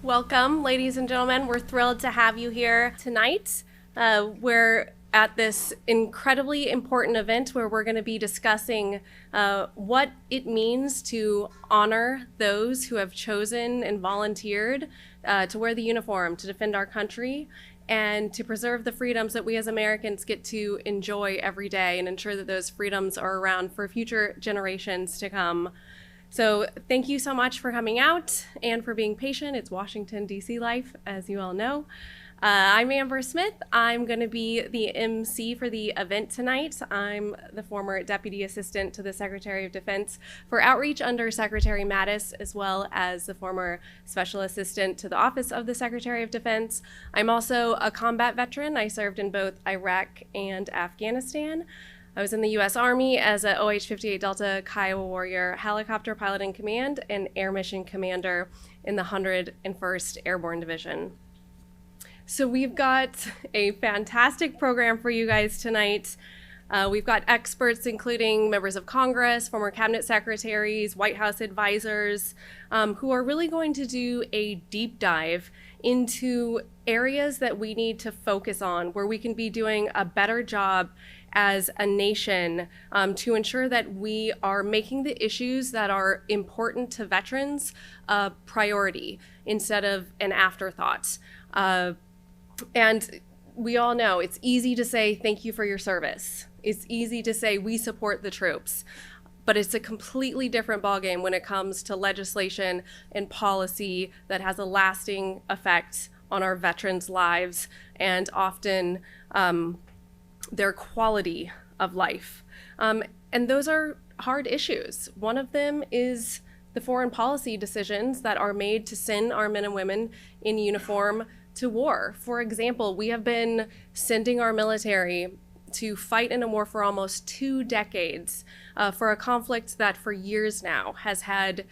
Welcome, ladies and gentlemen. We're thrilled to have you here tonight. We're at this incredibly important event where we're going to be discussing what it means to honor those who have chosen and volunteered to wear the uniform to defend our country and to preserve the freedoms that we as Americans get to enjoy every day and ensure that those freedoms are around for future generations to come. So thank you so much for coming out and for being patient. It's Washington, D.C. life, as you all know. I'm Amber Smith. I'm going to be the MC for the event tonight. I'm the former Deputy Assistant to the Secretary of Defense for Outreach under Secretary Mattis, as well as the former Special Assistant to the Office of the Secretary of Defense. I'm also a combat veteran. I served in both Iraq and Afghanistan. I was in the U.S. Army as a OH-58 Delta Kiowa Warrior helicopter pilot in command and air mission commander in the 101st Airborne Division. So we've got a fantastic program for you guys tonight. We've got experts including members of Congress, former cabinet secretaries, White House advisors, who are really going to do a deep dive into areas that we need to focus on, where we can be doing a better job as a nation to ensure that we are making the issues that are important to veterans a priority instead of an afterthought. And we all know it's easy to say thank you for your service. It's easy to say we support the troops, but it's a completely different ballgame when it comes to legislation and policy that has a lasting effect on our veterans' lives and often their quality of life. And those are hard issues. One of them is the foreign policy decisions that are made to send our men and women in uniform to war. For example, we have been sending our military to fight in a war for almost 2 decades for a conflict that for years now has had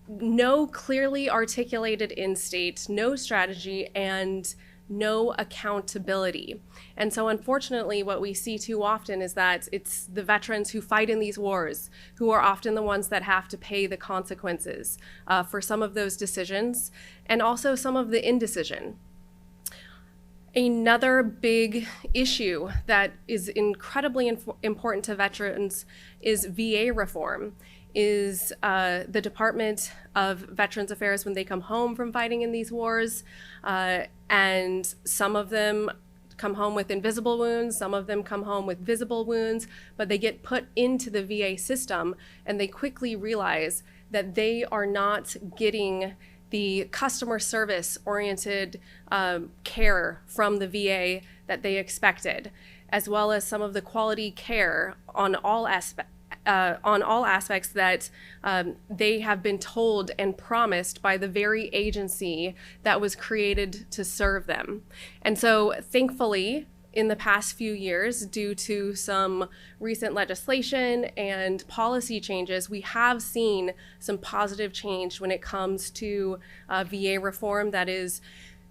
no clearly articulated end state, no strategy, and no accountability. And so unfortunately, what we see too often is that it's the veterans who fight in these wars who are often the ones that have to pay the consequences for some of those decisions and also some of the indecision. Another big issue that is incredibly important to veterans is VA reform. Is the Department of Veterans Affairs when they come home from fighting in these wars. And some of them come home with invisible wounds, some of them come home with visible wounds, but they get put into the VA system and they quickly realize that they are not getting the customer service oriented care from the VA that they expected, as well as some of the quality care on all aspects that they have been told and promised by the very agency that was created to serve them. And so thankfully, in the past few years, due to some recent legislation and policy changes, we have seen some positive change when it comes to VA reform that is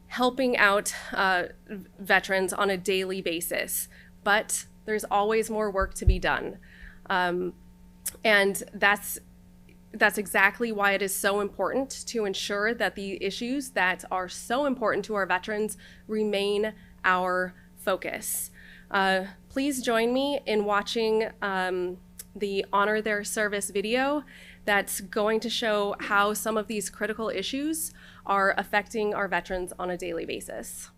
helping out veterans on a daily basis. But there's always more work to be done. And that's exactly why it is so important to ensure that the issues that are so important to our veterans remain our focus. Please join me in watching the Honor Their Service video that's going to show how some of these critical issues are affecting our veterans on a daily basis.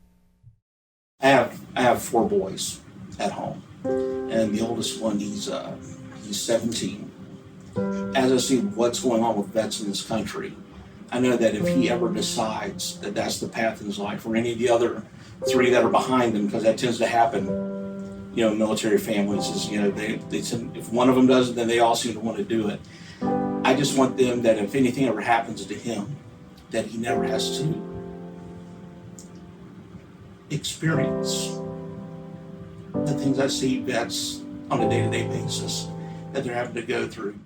I have 4 boys at home, and the oldest one, he's 17. As I see what's going on with vets in this country, I know that if he ever decides that that's the path in his life, or any of the other 3 that are behind him, because that tends to happen, in military families, is they tend, if one of them does it, then they all seem to want to do it. I just want them that if anything ever happens to him, that he never has to experience the things I see vets on a day-to-day basis that they're having to go through.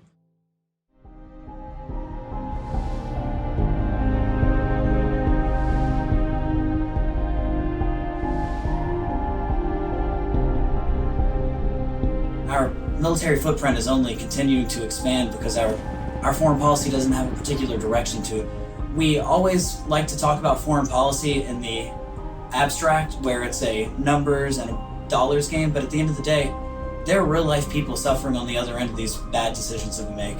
Our military footprint is only continuing to expand because our foreign policy doesn't have a particular direction to it. We always like to talk about foreign policy in the abstract, where it's a numbers and a dollars game, but at the end of the day, there are real life people suffering on the other end of these bad decisions that we make.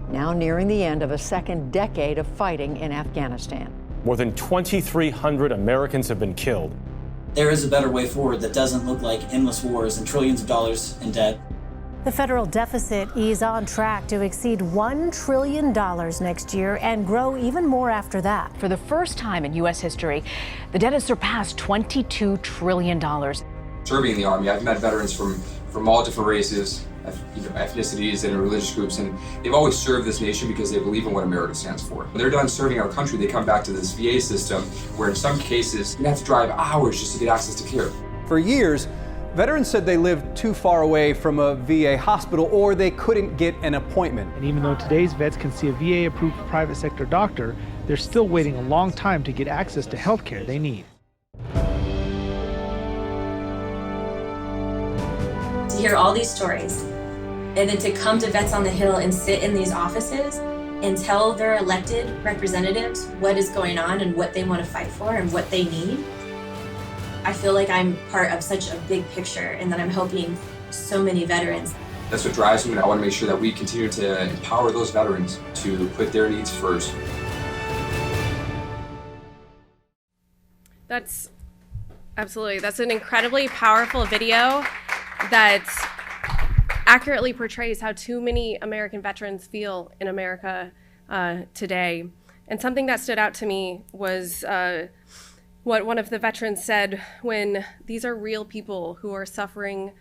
Now nearing the end of a second decade of fighting in Afghanistan. More than 2,300 Americans have been killed. There is a better way forward that doesn't look like endless wars and trillions of dollars in debt. The federal deficit is on track to exceed $1 trillion next year and grow even more after that. For the first time in U.S. history, the debt has surpassed $22 trillion. Serving in the Army, I've met veterans from all different races, ethnicities and religious groups, and they've always served this nation because they believe in what America stands for. When they're done serving our country, they come back to this VA system where in some cases you have to drive hours just to get access to care. For years, veterans said they lived too far away from a VA hospital or they couldn't get an appointment. And even though today's vets can see a VA-approved private sector doctor, they're still waiting a long time to get access to health care they need. To hear all these stories, and then to come to Vets on the Hill and sit in these offices and tell their elected representatives what is going on and what they want to fight for and what they need, I feel like I'm part of such a big picture and that I'm helping so many veterans. That's what drives me, and I want to make sure that we continue to empower those veterans to put their needs first. That's an incredibly powerful video that accurately portrays how too many American veterans feel in America today. And something that stood out to me was what one of the veterans said when these are real people who are suffering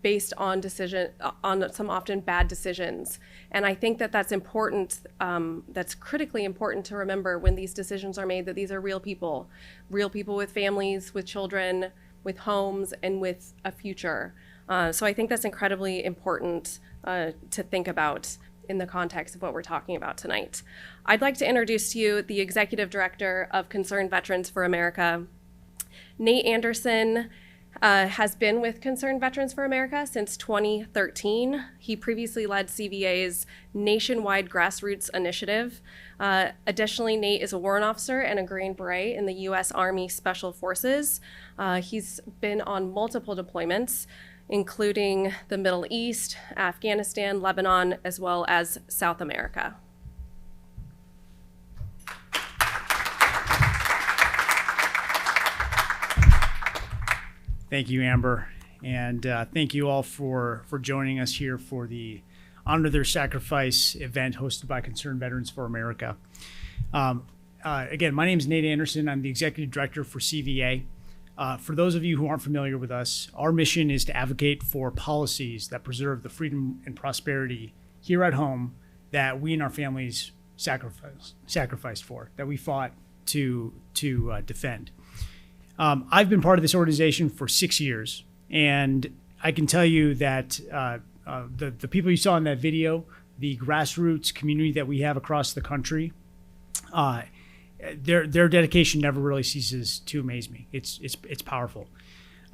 based on some often bad decisions. And I think that that's important, that's critically important to remember when these decisions are made, that these are real people with families, with children, with homes, and with a future. So I think that's incredibly important to think about in the context of what we're talking about tonight. I'd like to introduce to you the Executive Director of Concerned Veterans for America. Nate Anderson has been with Concerned Veterans for America since 2013. He previously led CVA's nationwide grassroots initiative. Additionally, Nate is a warrant officer and a Green Beret in the U.S. Army Special Forces. He's been on multiple deployments, including the Middle East, Afghanistan, Lebanon, as well as South America. Thank you, Amber, and thank you all for joining us here for the Honor Their Sacrifice event hosted by Concerned Veterans for America. Again, my name is Nate Anderson. I'm the Executive Director for CVA. For those of you who aren't familiar with us, our mission is to advocate for policies that preserve the freedom and prosperity here at home that we and our families sacrificed for, that we fought to defend. I've been part of this organization for 6 years, and I can tell you that the people you saw in that video, the grassroots community that we have across the country, their dedication never really ceases to amaze me. It's powerful.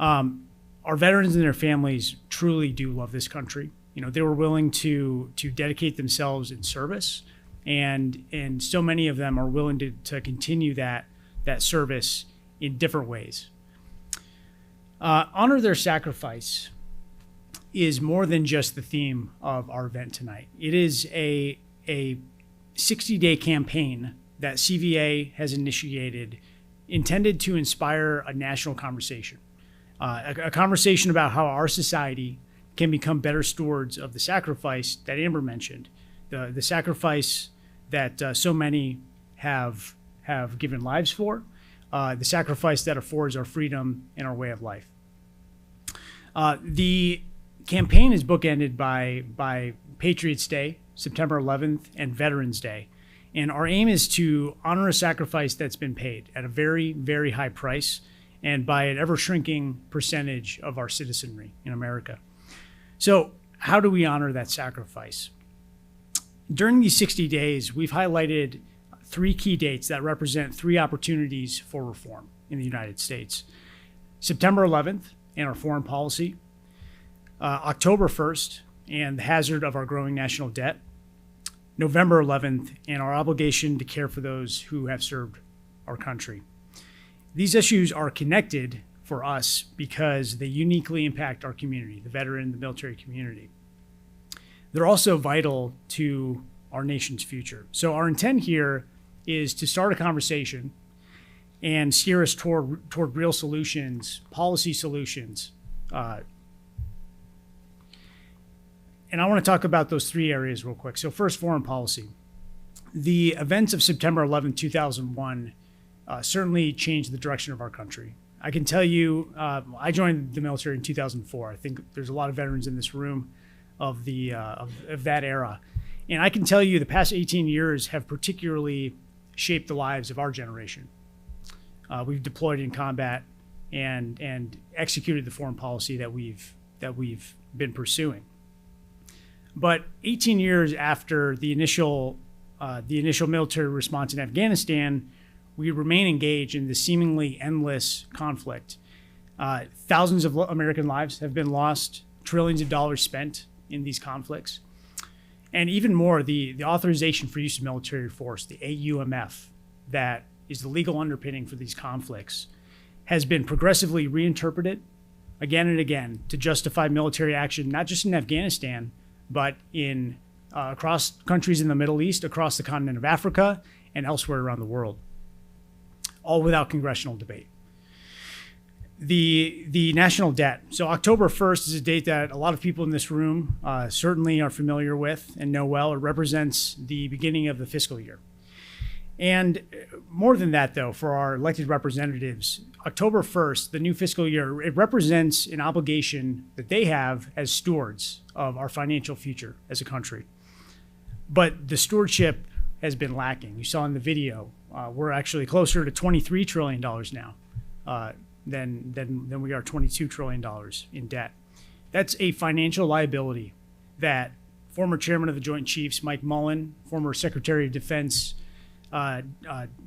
Our veterans and their families truly do love this country. You know, they were willing to dedicate themselves in service, and so many of them are willing to continue that service in different ways. Honor Their Sacrifice is more than just the theme of our event tonight. It is a 60-day campaign that CVA has initiated, intended to inspire a national conversation, a conversation about how our society can become better stewards of the sacrifice that Amber mentioned, the sacrifice that so many have given lives for, the sacrifice that affords our freedom and our way of life. The campaign is bookended by Patriots Day, September 11th, and Veterans Day. And our aim is to honor a sacrifice that's been paid at a very, very high price and by an ever-shrinking percentage of our citizenry in America. So how do we honor that sacrifice? During these 60 days, we've highlighted 3 key dates that represent 3 opportunities for reform in the United States. September 11th and our foreign policy, October 1st and the hazard of our growing national debt, November 11th, and our obligation to care for those who have served our country. These issues are connected for us because they uniquely impact our community, the veteran, the military community. They're also vital to our nation's future. So our intent here is to start a conversation and steer us toward real solutions, policy solutions. And I want to talk about those three areas real quick. So first, foreign policy. The events of September 11, 2001 certainly changed the direction of our country. I can tell you, I joined the military in 2004. I think there's a lot of veterans in this room of that era. And I can tell you the past 18 years have particularly shaped the lives of our generation. We've deployed in combat and executed the foreign policy that we've been pursuing. But 18 years after the initial military response in Afghanistan, we remain engaged in this seemingly endless conflict. Thousands of American lives have been lost, trillions of dollars spent in these conflicts. And even more, the authorization for use of military force, the AUMF, that is the legal underpinning for these conflicts, has been progressively reinterpreted again and again to justify military action, not just in Afghanistan, but in across countries in the Middle East, across the continent of Africa, and elsewhere around the world, all without congressional debate. The national debt. So October 1st is a date that a lot of people in this room certainly are familiar with and know well. It represents the beginning of the fiscal year. And more than that, though, for our elected representatives, October 1st, the new fiscal year, it represents an obligation that they have as stewards of our financial future as a country. But the stewardship has been lacking. You saw in the video, we're actually closer to $23 trillion now than we are $22 trillion in debt. That's a financial liability that former chairman of the Joint Chiefs, Mike Mullen, former Secretary of Defense,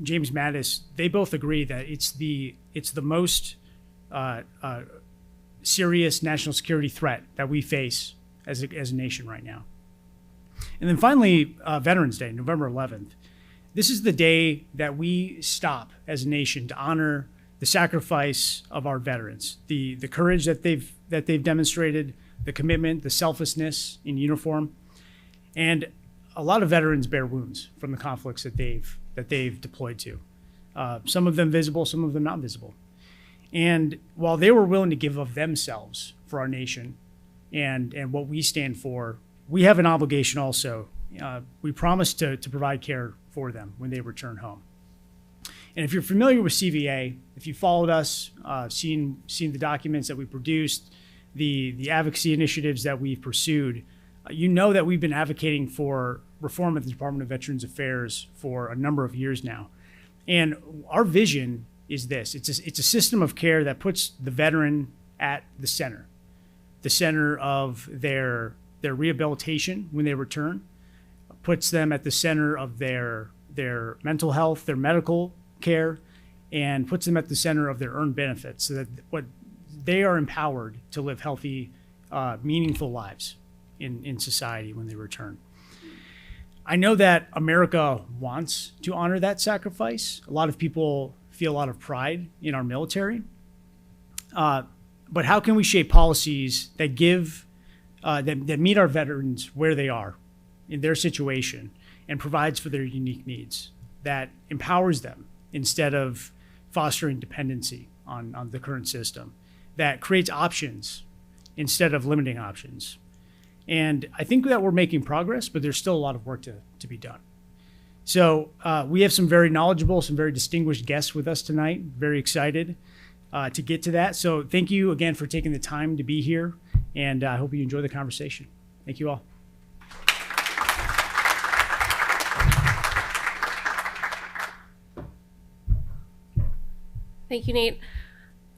James Mattis, they both agree that it's the most serious national security threat that we face as a nation right now. And then finally, Veterans Day, November 11th. This is the day that we stop as a nation to honor the sacrifice of our veterans, the courage that they've demonstrated, the commitment, the selflessness in uniform. And a lot of veterans bear wounds from the conflicts that they've deployed to. Some of them visible, some of them not visible. And while they were willing to give of themselves for our nation and what we stand for, we have an obligation also. We promise to provide care for them when they return home. And if you're familiar with CVA, if you followed us, seen the documents that we produced, the advocacy initiatives that we've pursued, you know that we've been advocating for reform at the Department of Veterans Affairs for a number of years now. And our vision is this. It's a system of care that puts the veteran at the center of their rehabilitation when they return, puts them at the center of their mental health, their medical care, and puts them at the center of their earned benefits so that they are empowered to live healthy, meaningful lives in society when they return. I know that America wants to honor that sacrifice. A lot of people feel a lot of pride in our military. But how can we shape policies that that meet our veterans where they are in their situation and provides for their unique needs, that empowers them instead of fostering dependency on the current system, that creates options instead of limiting options? And I think that we're making progress, but there's still a lot of work to be done. So we have some very knowledgeable, some very distinguished guests with us tonight. Very excited to get to that. So thank you again for taking the time to be here, and I hope you enjoy the conversation. Thank you all. Thank you, Nate.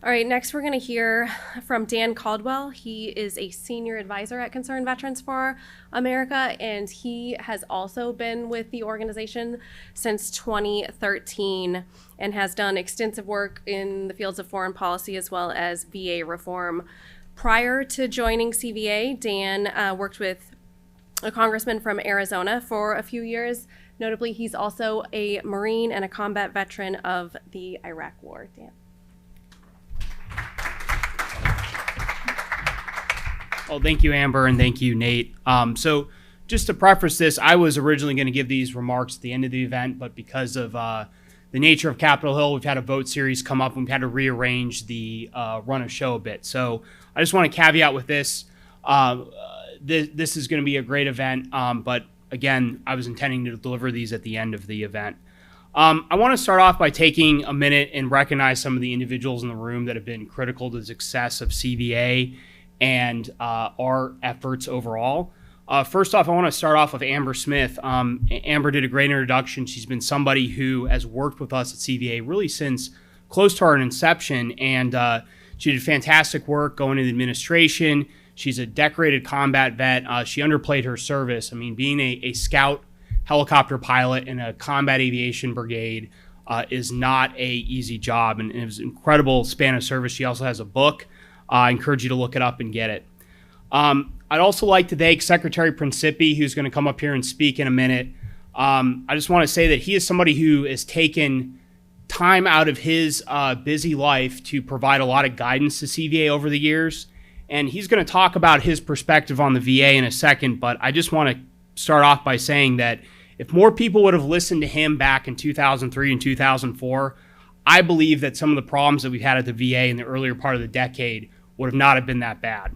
All right, next we're going to hear from Dan Caldwell. He is a senior advisor at Concerned Veterans for America, and he has also been with the organization since 2013 and has done extensive work in the fields of foreign policy as well as VA reform. Prior to joining CVA, Dan worked with a congressman from Arizona for a few years. Notably, he's also a Marine and a combat veteran of the Iraq War. Dan. Well, thank you, Amber, and thank you, Nate. So just to preface this, I was originally going to give these remarks at the end of the event, but because of the nature of Capitol Hill, we've had a vote series come up and we've had to rearrange the run of show a bit. So I just want to caveat with this. This is going to be a great event, but again, I was intending to deliver these at the end of the event. I want to start off by taking a minute and recognize some of the individuals in the room that have been critical to the success of CVA and our efforts overall. First off, I want to start off with Amber Smith. Amber did a great introduction. She's been somebody who has worked with us at CVA really since close to our inception, and she did fantastic work going into administration. She's a decorated combat vet. She underplayed her service. I mean, being a scout helicopter pilot in a combat aviation brigade is not a easy job, and it was an incredible span of service. She also has a book. I encourage you to look it up and get it. I'd also like to thank Secretary Principi, who's going to come up here and speak in a minute. I just want to say that he is somebody who has taken time out of his busy life to provide a lot of guidance to CVA over the years. And he's going to talk about his perspective on the VA in a second, but I just want to start off by saying that if more people would have listened to him back in 2003 and 2004, I believe that some of the problems that we've had at the VA in the earlier part of the decade would have not have been that bad.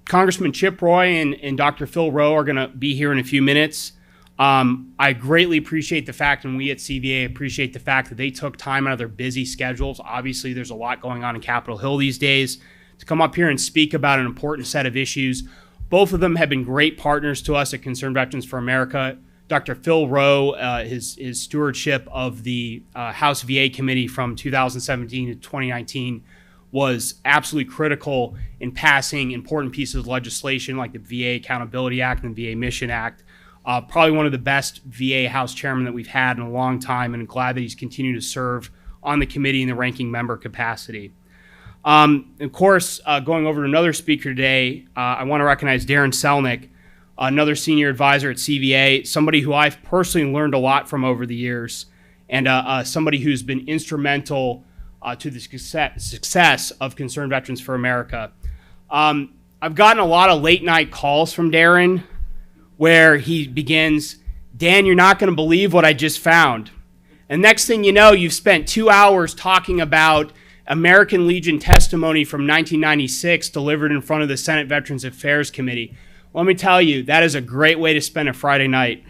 Congressman Chip Roy and Dr. Phil Rowe are going to be here in a few minutes. I greatly appreciate the fact, and we at CVA appreciate the fact that they took time out of their busy schedules. Obviously, there's a lot going on in Capitol Hill these days to come up here and speak about an important set of issues. Both of them have been great partners to us at Concerned Veterans for America. Dr. Phil Rowe, his stewardship of the House VA Committee from 2017 to 2019 was absolutely critical in passing important pieces of legislation like the VA Accountability Act and the VA Mission Act. Probably one of the best VA House chairmen that we've had in a long time, and I'm glad that he's continued to serve on the committee in the ranking member capacity. Of course, going over to another speaker today, I want to recognize Daren Selnick, another senior advisor at CVA, somebody who I've personally learned a lot from over the years, and somebody who's been instrumental to the success of Concerned Veterans for America. I've gotten a lot of late night calls from Daren where he begins, Dan, you're not going to believe what I just found. And next thing you know, you've spent 2 hours talking about American Legion testimony from 1996 delivered in front of the Senate Veterans Affairs Committee. Let me tell you, that is a great way to spend a Friday night.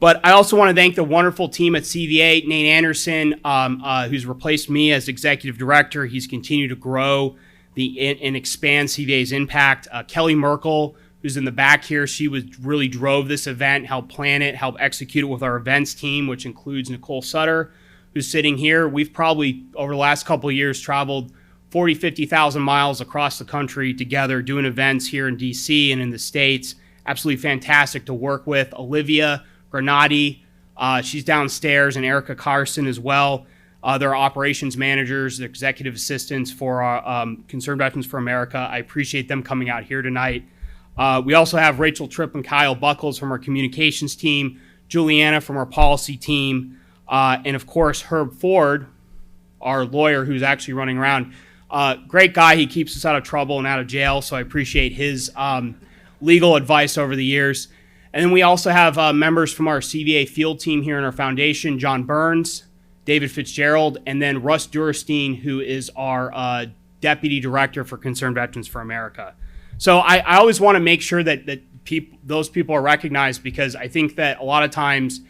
But I also want to thank the wonderful team at CVA, Nate Anderson, who's replaced me as executive director. He's continued to grow and expand CVA's impact. Kelly Merkel, who's in the back here, she really drove this event, helped plan it, helped execute it with our events team, which includes Nicole Sutter, who's sitting here. We've probably, over the last couple of years, traveled 40, 50,000 miles across the country together doing events here in DC and in the States. Absolutely fantastic to work with. Olivia Granati, she's downstairs, and Erica Carson as well. They're operations managers, they're executive assistants for Concerned Veterans for America. I appreciate them coming out here tonight. We also have Rachel Tripp and Kyle Buckles from our communications team, Juliana from our policy team, and of course Herb Ford, our lawyer who's actually running around. Great guy, he keeps us out of trouble and out of jail, so I appreciate his legal advice over the years. And then we also have members from our CVA field team here in our foundation, John Burns, David Fitzgerald, and then Russ Durstein, who is our Deputy Director for Concerned Veterans for America. So I always want to make sure that those people are recognized, because I think that a lot of times,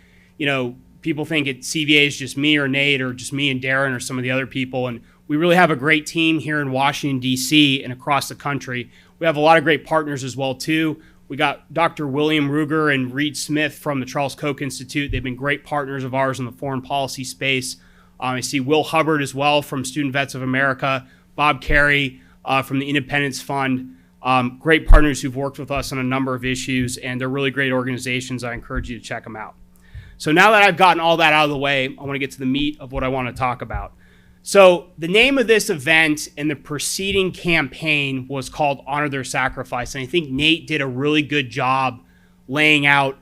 people think CVA is just me or Nate or just me and Daren or some of the other people, and we really have a great team here in Washington, D.C. and across the country. We have a lot of great partners as well, too. We got Dr. William Ruger and Reed Smith from the Charles Koch Institute. They've been great partners of ours in the foreign policy space. I see Will Hubbard as well from Student Vets of America, Bob Carey from the Independence Fund. Great partners who've worked with us on a number of issues, and they're really great organizations. I encourage you to check them out. So now that I've gotten all that out of the way, I want to get to the meat of what I want to talk about. So the name of this event and the preceding campaign was called Honor Their Sacrifice. And I think Nate did a really good job laying out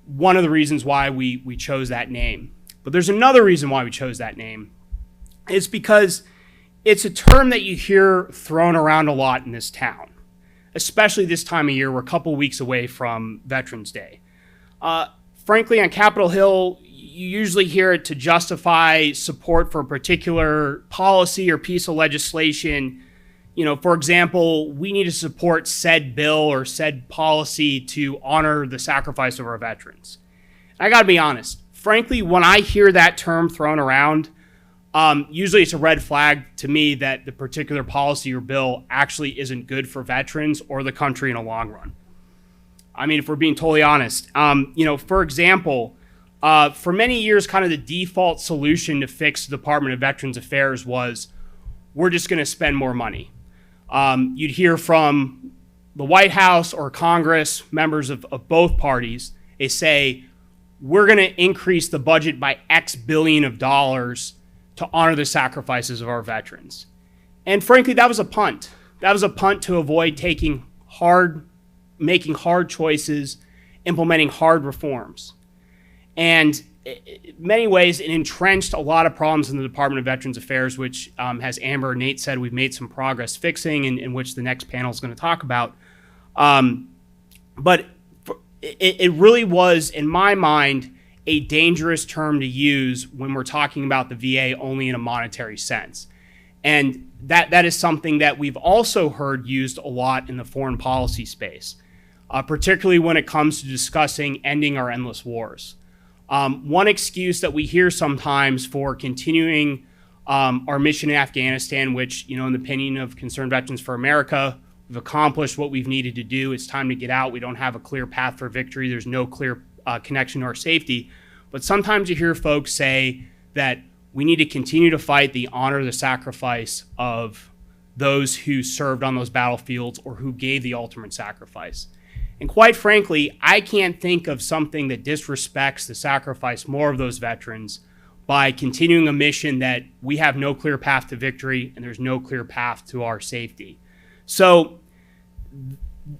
one of the reasons why we chose that name. But there's another reason why we chose that name. It's because it's a term that you hear thrown around a lot in this town, especially this time of year. We're a couple weeks away from Veterans Day. Frankly, on Capitol Hill, you usually hear it to justify support for a particular policy or piece of legislation. You know, for example, we need to support said bill or said policy to honor the sacrifice of our veterans. And I gotta be honest, frankly, when I hear that term thrown around, usually it's a red flag to me that the particular policy or bill actually isn't good for veterans or the country in the long run. I mean, if we're being totally honest, for example, for many years, kind of the default solution to fix the Department of Veterans Affairs was, we're just going to spend more money. You'd hear from the White House or Congress, members of both parties, they say, we're going to increase the budget by X billion of dollars to honor the sacrifices of our veterans. And frankly, that was a punt. That was a punt to avoid making hard choices, implementing hard reforms. And in many ways, it entrenched a lot of problems in the Department of Veterans Affairs, which, as Amber and Nate said, we've made some progress fixing, and in which the next panel is going to talk about. But it really was, in my mind, a dangerous term to use when we're talking about the VA only in a monetary sense. And that is something that we've also heard used a lot in the foreign policy space, particularly when it comes to discussing ending our endless wars. One excuse that we hear sometimes for continuing our mission in Afghanistan, which, in the opinion of Concerned Veterans for America, we've accomplished what we've needed to do. It's time to get out. We don't have a clear path for victory. There's no clear connection to our safety. But sometimes you hear folks say that we need to continue to fight the honor, the sacrifice of those who served on those battlefields or who gave the ultimate sacrifice. And quite frankly, I can't think of something that disrespects the sacrifice more of those veterans by continuing a mission that we have no clear path to victory and there's no clear path to our safety. So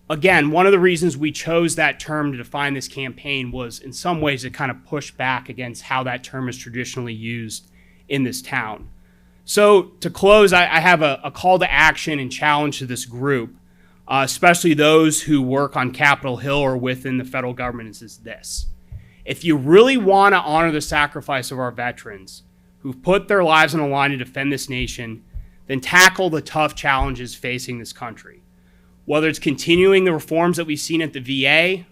again, one of the reasons we chose that term to define this campaign was in some ways to kind of push back against how that term is traditionally used in this town. So to close, I have a call to action and challenge to this group, especially those who work on Capitol Hill or within the federal government, is this. If you really want to honor the sacrifice of our veterans who've put their lives on the line to defend this nation, then tackle the tough challenges facing this country. Whether it's continuing the reforms that we've seen at the VA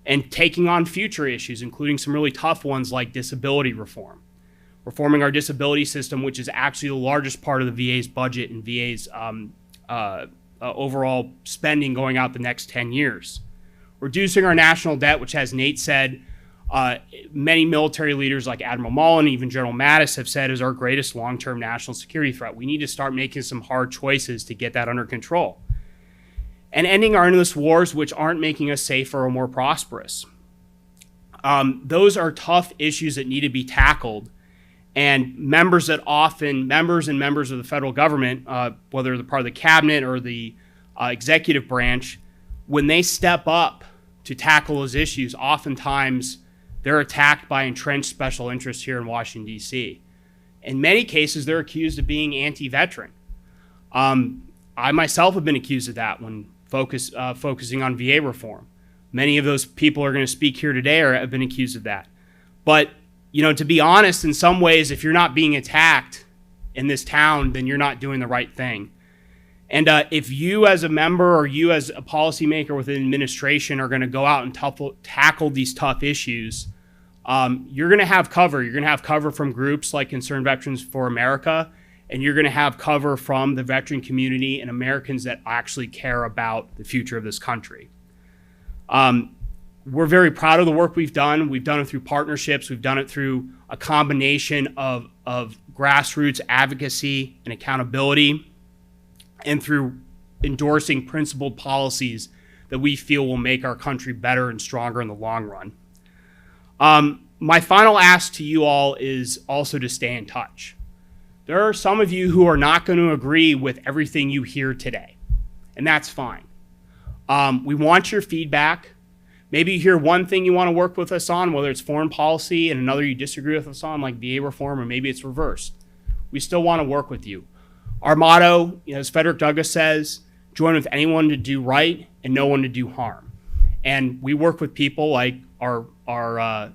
and taking on future issues, including some really tough ones like disability reform, reforming our disability system, which is actually the largest part of the VA's budget and VA's overall spending going out the next 10 years. Reducing our national debt, which, as Nate said, many military leaders like Admiral Mullen and even General Mattis have said is our greatest long-term national security threat. We need to start making some hard choices to get that under control. And ending our endless wars, which aren't making us safer or more prosperous. Those are tough issues that need to be tackled. And members and members of the federal government, whether they're part of the cabinet or the executive branch, when they step up to tackle those issues, oftentimes they're attacked by entrenched special interests here in Washington, D.C. In many cases, they're accused of being anti-veteran. I myself have been accused of that when focusing on VA reform. Many of those people are going to speak here today or have been accused of that. But, to be honest, in some ways, if you're not being attacked in this town, then you're not doing the right thing. And if you as a member or you as a policymaker within administration are going to go out and tackle these tough issues, you're going to have cover. You're going to have cover from groups like Concerned Veterans for America, and you're going to have cover from the veteran community and Americans that actually care about the future of this country. We're very proud of the work we've done. We've done it through partnerships. We've done it through a combination of grassroots advocacy and accountability, and through endorsing principled policies that we feel will make our country better and stronger in the long run. My final ask to you all is also to stay in touch, There are some of you who are not going to agree with everything you hear today, and that's fine. We want your feedback. Maybe you hear one thing you want to work with us on, whether it's foreign policy, and another you disagree with us on, like VA reform, or maybe it's reversed. We still want to work with you. Our motto, as Frederick Douglass says, join with anyone to do right and no one to do harm. And we work with people like our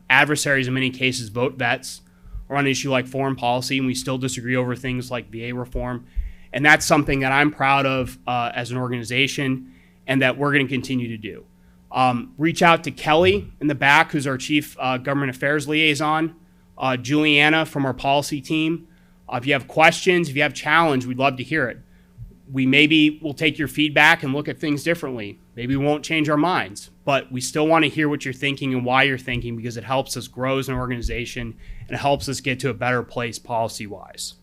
adversaries in many cases, vote vets, or on an issue like foreign policy, and we still disagree over things like VA reform. And that's something that I'm proud of as an organization and that we're going to continue to do. Reach out to Kelly in the back, who's our Chief Government Affairs Liaison, Juliana from our policy team. If you have questions, if you have challenge, we'd love to hear it. We maybe will take your feedback and look at things differently. Maybe we won't change our minds, but we still want to hear what you're thinking and why you're thinking, because it helps us grow as an organization and it helps us get to a better place policy-wise.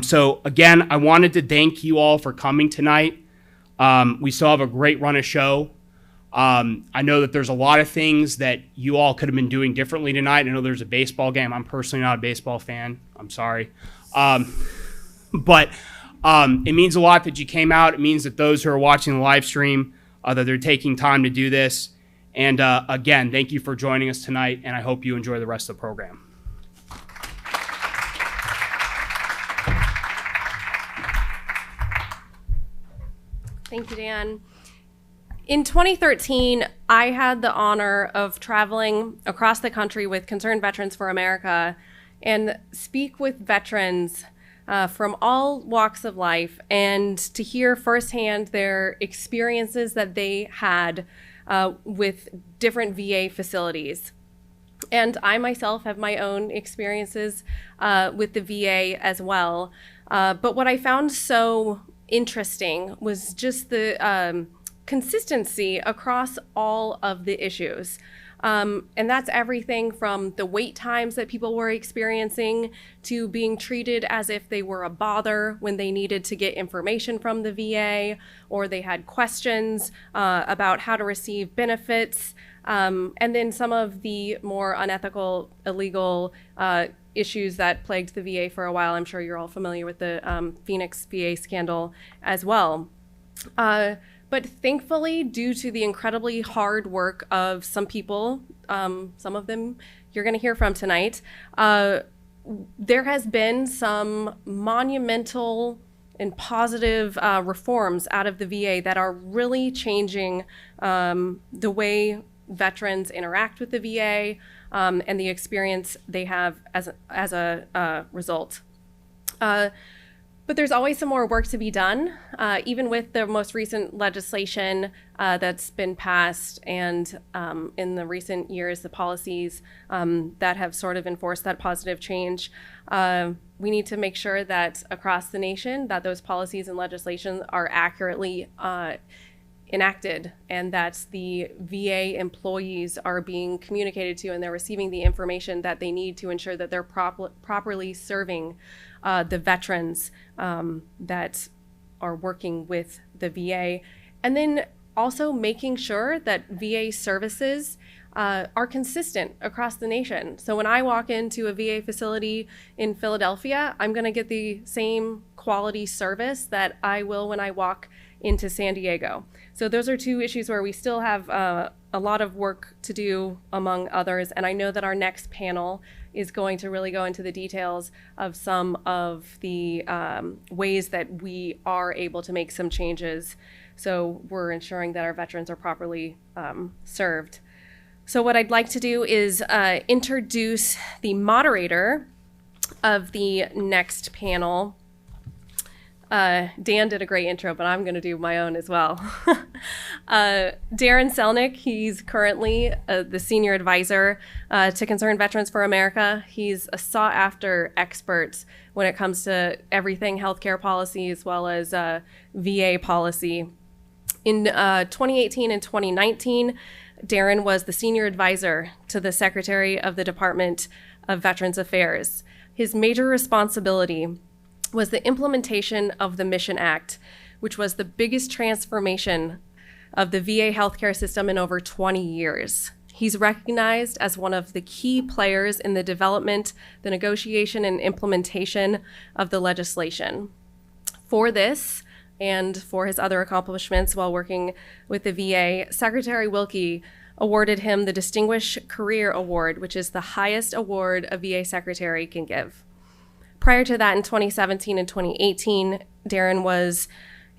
So again, I wanted to thank you all for coming tonight. We still have a great run of show. I know that there's a lot of things that you all could have been doing differently tonight. I know there's a baseball game. I'm personally not a baseball fan. I'm sorry. But it means a lot that you came out. It means that those who are watching the live stream, that they're taking time to do this. And again, thank you for joining us tonight, and I hope you enjoy the rest of the program. Thank you, Dan. In 2013, I had the honor of traveling across the country with Concerned Veterans for America and speak with veterans from all walks of life and to hear firsthand their experiences that they had with different VA facilities. And I myself have my own experiences with the VA as well. But what I found so interesting was just the consistency across all of the issues. And that's everything from the wait times that people were experiencing to being treated as if they were a bother when they needed to get information from the VA or they had questions about how to receive benefits. And then some of the more unethical, illegal issues that plagued the VA for a while. I'm sure you're all familiar with the Phoenix VA scandal as well. But thankfully, due to the incredibly hard work of some people, some of them you're going to hear from tonight, there has been some monumental and positive reforms out of the VA that are really changing the way veterans interact with the VA and the experience they have as a result. But there's always some more work to be done, even with the most recent legislation that's been passed and in the recent years, the policies that have sort of enforced that positive change. We need to make sure that across the nation that those policies and legislation are accurately enacted and that the VA employees are being communicated to and they're receiving the information that they need to ensure that they're properly serving the veterans that are working with the VA. And then also making sure that VA services are consistent across the nation. So when I walk into a VA facility in Philadelphia, I'm going to get the same quality service that I will when I walk into San Diego. So those are two issues where we still have a lot of work to do, among others. And I know that our next panel is going to really go into the details of some of the ways that we are able to make some changes. So we're ensuring that our veterans are properly served. So what I'd like to do is introduce the moderator of the next panel. Dan did a great intro, but I'm going to do my own as well. Daren Selnick, he's currently the senior advisor to Concerned Veterans for America. He's a sought-after expert when it comes to everything healthcare policy as well as VA policy. In 2018 and 2019, Daren was the senior advisor to the Secretary of the Department of Veterans Affairs. His major responsibility was the implementation of the Mission Act, which was the biggest transformation of the VA healthcare system in over 20 years. He's recognized as one of the key players in the development, the negotiation, and implementation of the legislation. For this, and for his other accomplishments while working with the VA, Secretary Wilkie awarded him the Distinguished Career Award, which is the highest award a VA secretary can give. Prior to that, in 2017 and 2018, Daren was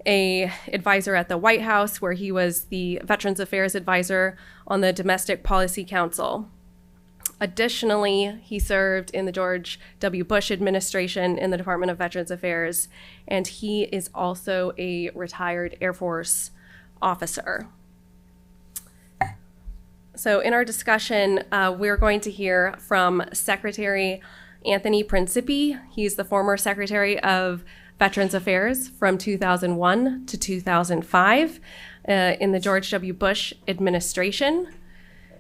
an advisor at the White House, where he was the Veterans Affairs Advisor on the Domestic Policy Council. Additionally, he served in the George W. Bush administration in the Department of Veterans Affairs, and he is also a retired Air Force officer. So in our discussion, we're going to hear from Secretary Anthony Principi. He's the former Secretary of Veterans Affairs from 2001 to 2005 in the George W. Bush administration.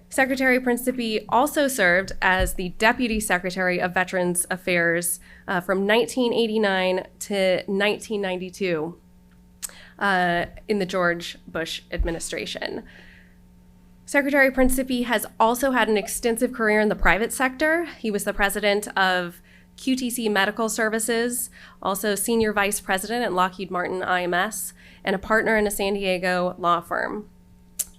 Secretary Principi also served as the Deputy Secretary of Veterans Affairs from 1989 to 1992 in the George Bush administration. Secretary Principi has also had an extensive career in the private sector. He was the president of QTC Medical Services, also senior vice president at Lockheed Martin IMS, and a partner in a San Diego law firm.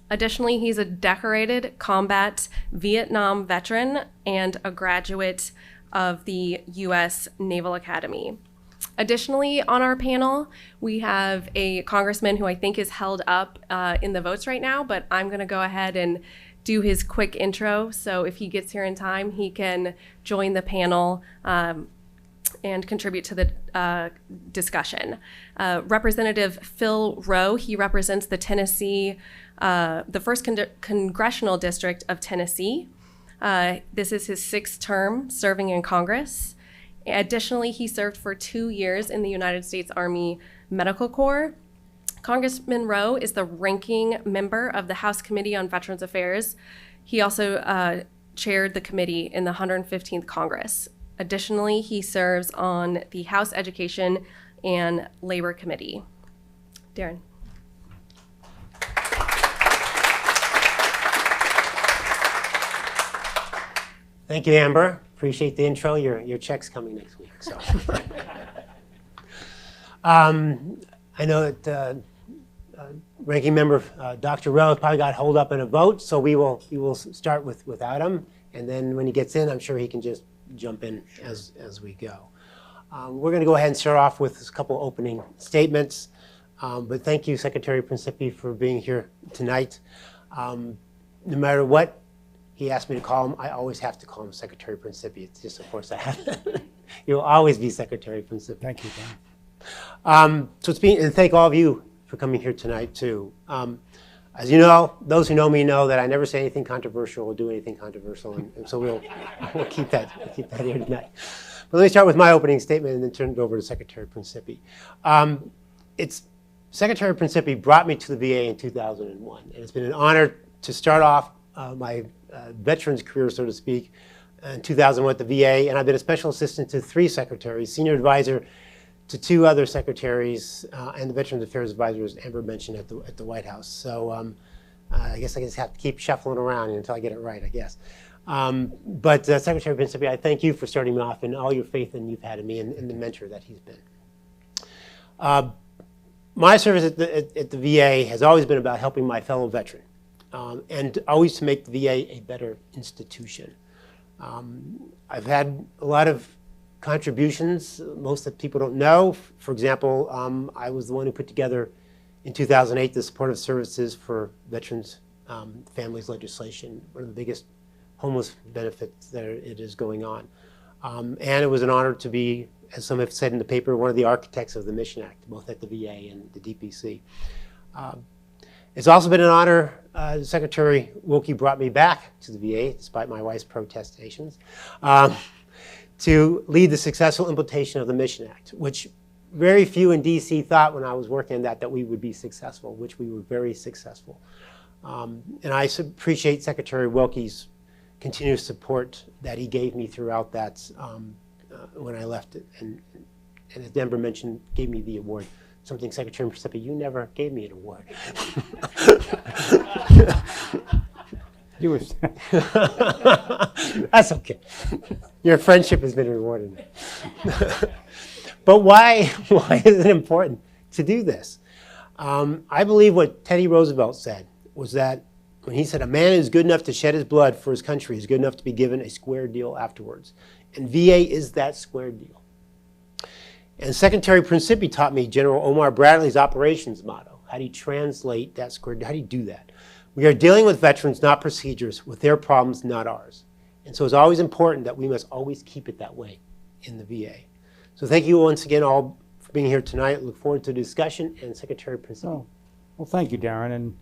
Additionally, he's a decorated combat Vietnam veteran and a graduate of the U.S. Naval Academy. Additionally, on our panel, we have a congressman who I think is held up in the votes right now, but I'm going to go ahead and do his quick intro. So if he gets here in time, he can join the panel and contribute to the discussion. Representative Phil Rowe, he represents the Tennessee, the 1st Congressional District of Tennessee. This is his 6th term serving in Congress. Additionally, he served for 2 years in the United States Army Medical Corps. Congressman Rowe is the ranking member of the House Committee on Veterans Affairs. He also chaired the committee in the 115th Congress. Additionally, he serves on the House Education and Labor Committee. Daren. Thank you, Amber. Appreciate the intro. Your check's coming next week. So, I know that Ranking Member Dr. Rowe probably got hold up in a vote, so we will start without him, and then when he gets in, I'm sure he can just jump in as we go. We're going to go ahead and start off with a couple opening statements, but thank you, Secretary Principi, for being here tonight. No matter what he asked me to call him, I always have to call him Secretary Principi. It's just, of course, I have. You'll always be Secretary Principi. Thank you, Dan. And thank all of you for coming here tonight, too. As you know, those who know me know that I never say anything controversial or do anything controversial, and so we'll keep that here tonight. But let me start with my opening statement and then turn it over to Secretary Principi. Secretary Principi brought me to the VA in 2001, and it's been an honor to start off my veterans career, so to speak, in 2001 at the VA, and I've been a special assistant to 3 secretaries, senior advisor to 2 other secretaries, and the Veterans Affairs Advisor, as Amber mentioned, at the White House. So I guess I just have to keep shuffling around until I get it right, I guess. But Secretary Principi, I thank you for starting me off and all your faith and you've had in me and the mentor that he's been. My service at the VA has always been about helping my fellow veteran. And always to make the VA a better institution. I've had a lot of contributions, most that people don't know. For example, I was the one who put together in 2008 the Supportive Services for Veterans Families legislation, one of the biggest homeless benefits that it is going on. And it was an honor to be, as some have said in the paper, one of the architects of the Mission Act, both at the VA and the DPC. It's also been an honor. Secretary Wilkie brought me back to the VA, despite my wife's protestations, to lead the successful implementation of the Mission Act, which very few in DC thought when I was working on that we would be successful, which we were very successful. And I appreciate Secretary Wilkie's continuous support that he gave me throughout that when I left it. And as Denver mentioned, gave me the award. Something Secretary Principi, you never gave me an award. You were. That's okay. Your friendship has been rewarded. But why is it important to do this? I believe what Teddy Roosevelt said was that when he said a man is good enough to shed his blood for his country is good enough to be given a square deal afterwards. And VA is that square deal. And Secretary Principi taught me General Omar Bradley's operations motto. How do you translate that square deal? How do you do that? We are dealing with veterans, not procedures, with their problems, not ours. And so it's always important that we must always keep it that way in the VA. So thank you once again all for being here tonight. Look forward to the discussion. And Secretary Principi. Oh, well, thank you, Daren, and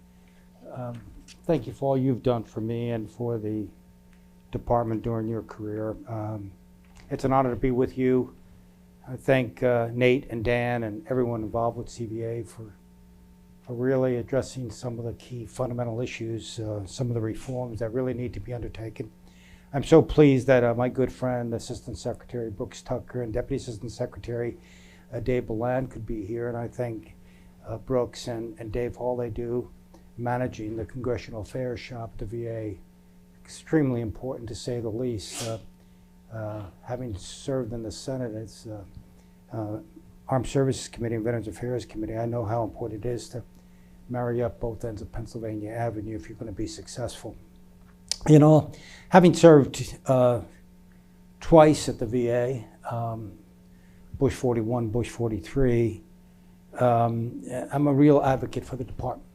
thank you for all you've done for me and for the department during your career. It's an honor to be with you. I thank Nate and Dan and everyone involved with CVA for really addressing some of the key fundamental issues, some of the reforms that really need to be undertaken. I'm so pleased that my good friend, Assistant Secretary Brooks Tucker, and Deputy Assistant Secretary Dave Balan could be here, and I thank Brooks and Dave for all they do managing the Congressional Affairs shop at the VA. Extremely important, to say the least. Having served in the Senate, it's Armed Services Committee and Veterans Affairs Committee, I know how important it is to marry up both ends of Pennsylvania Avenue if you're going to be successful. You know, having served twice at the VA, Bush 41, Bush 43, I'm a real advocate for the department.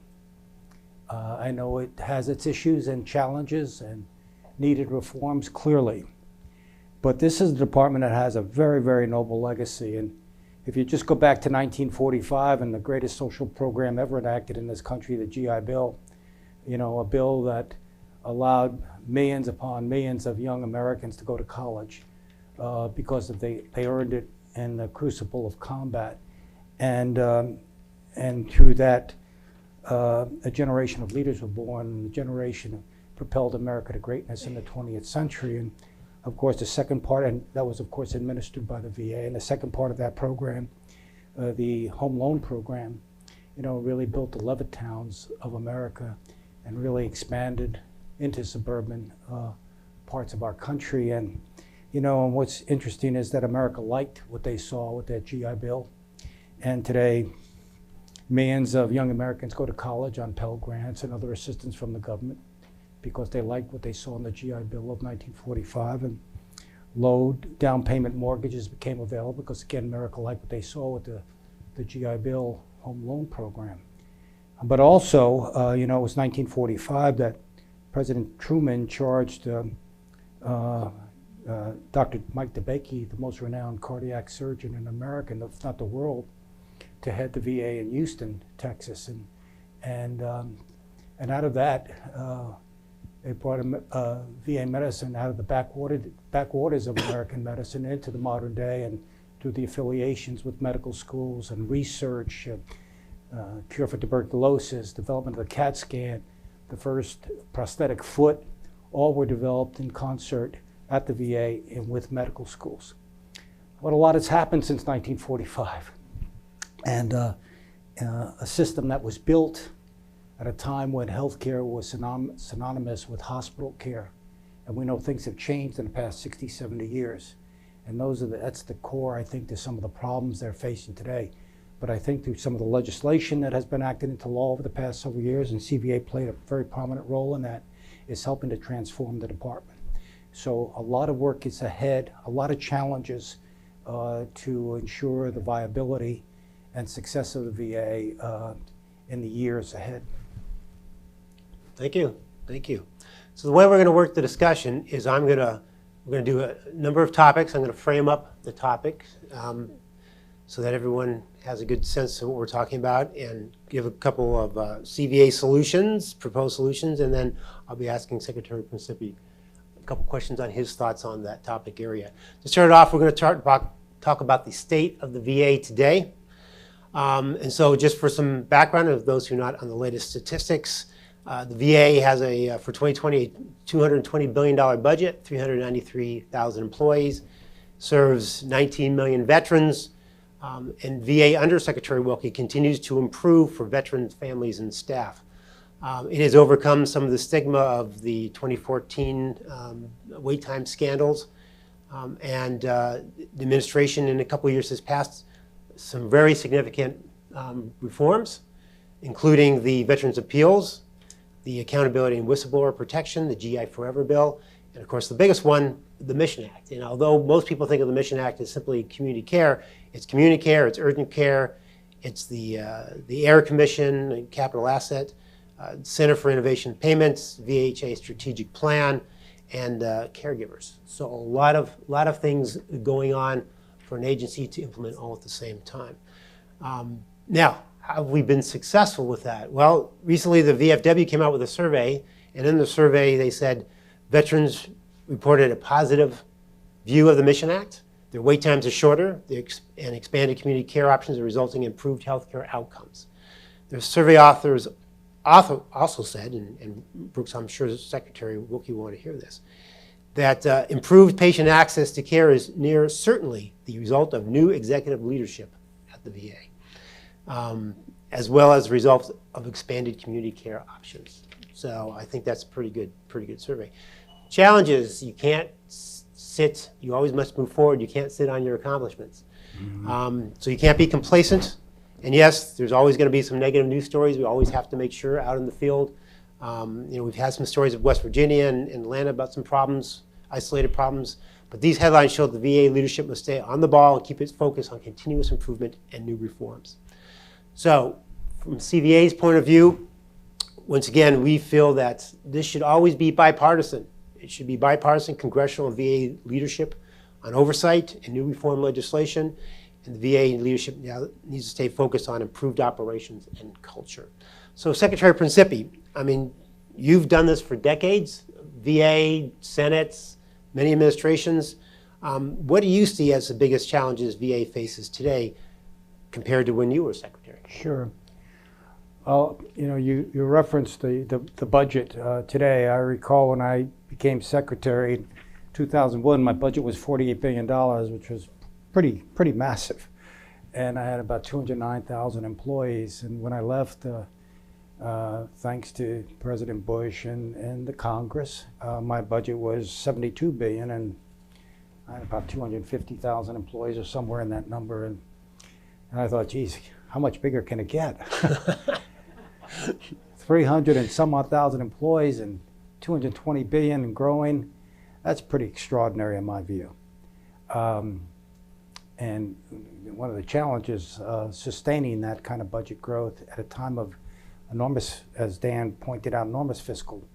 I know it has its issues and challenges and needed reforms, clearly. But this is a department that has a very, very noble legacy. And if you just go back to 1945 and the greatest social program ever enacted in this country, the GI Bill, you know, a bill that allowed millions upon millions of young Americans to go to college because they earned it in the crucible of combat. And through that, a generation of leaders were born, and a generation that propelled America to greatness in the 20th century. And of course, the second part, and that was of course administered by the VA, and the second part of that program, the home loan program, you know, really built the Levittowns of America and really expanded into suburban parts of our country. And, you know, and what's interesting is that America liked what they saw with that GI Bill. And today, millions of young Americans go to college on Pell Grants and other assistance from the government because they liked what they saw in the GI Bill of 1945. And low down payment mortgages became available because, again, America liked what they saw with the GI Bill home loan program. But also, you know, it was 1945 that President Truman charged Dr. Mike DeBakey, the most renowned cardiac surgeon in America, if not the world, to head the VA in Houston, Texas, and out of that, they brought VA medicine out of the backwaters of American medicine into the modern day, and through the affiliations with medical schools and research, cure for tuberculosis, development of the CAT scan, the first prosthetic foot, all were developed in concert at the VA and with medical schools. But a lot has happened since 1945. And a system that was built at a time when healthcare was synonymous with hospital care. And we know things have changed in the past 60, 70 years. And that's the core, I think, to some of the problems they're facing today. But I think through some of the legislation that has been acted into law over the past several years, and CVA played a very prominent role in that, is helping to transform the department. So a lot of work is ahead, a lot of challenges to ensure the viability and success of the VA in the years ahead. Thank you. Thank you. So the way we're going to work the discussion is we're going to do a number of topics. I'm going to frame up the topics so that everyone has a good sense of what we're talking about, and give a couple of CVA solutions, proposed solutions, and then I'll be asking Secretary Principi a couple questions on his thoughts on that topic area. To start it off, we're going to talk about the state of the VA today. And so just for some background of those who are not on the latest statistics, the VA has for 2020, a $220 billion budget, 393,000 employees, serves 19 million veterans, and VA Undersecretary Wilkie continues to improve for veterans, families, and staff. It has overcome some of the stigma of the 2014 wait time scandals. And the administration in a couple of years has passed some very significant reforms, including the Veterans Appeals, the Accountability and Whistleblower Protection, the GI Forever bill, and of course the biggest one, the Mission Act. And although most people think of the Mission Act as simply community care, it's urgent care, it's the Air Commission, Capital Asset, Center for Innovation Payments, VHA Strategic Plan, and caregivers. So a lot of things going on for an agency to implement all at the same time. Now, have we been successful with that? Well, recently the VFW came out with a survey, and in the survey they said veterans reported a positive view of the Mission Act. Their wait times are shorter, and expanded community care options are resulting in improved healthcare outcomes. The survey authors also said, and Brooks, I'm sure the Secretary Wilkie will want to hear this, that improved patient access to care is near certainly the result of new executive leadership at the VA, as well as a result of expanded community care options. So I think that's a pretty good survey. Challenges: you can't sit. You always must move forward. You can't sit on your accomplishments. So you can't be complacent. And yes, there's always going to be some negative news stories. We always have to make sure out in the field. We've had some stories of West Virginia and Atlanta about some problems, isolated problems. But these headlines show the VA leadership must stay on the ball and keep its focus on continuous improvement and new reforms. So from CVA's point of view, once again, we feel that this should always be bipartisan. It should be bipartisan congressional and VA leadership on oversight and new reform legislation. And the VA leadership now needs to stay focused on improved operations and culture. So Secretary Principi, I mean, you've done this for decades, VA, Senates, many administrations. What do you see as the biggest challenges VA faces today compared to when you were Secretary? Sure. Well, you referenced the budget today. I recall when I became Secretary in 2001, my budget was $48 billion, which was pretty massive. And I had about 209,000 employees. And when I left, thanks to President Bush and the Congress, my budget was $72 billion, and I had about 250,000 employees or somewhere in that number. And I thought, geez, how much bigger can it get? 300 and some odd thousand employees and 220 billion and growing. That's pretty extraordinary in my view. And one of the challenges sustaining that kind of budget growth at a time of enormous, as Dan pointed out, enormous fiscal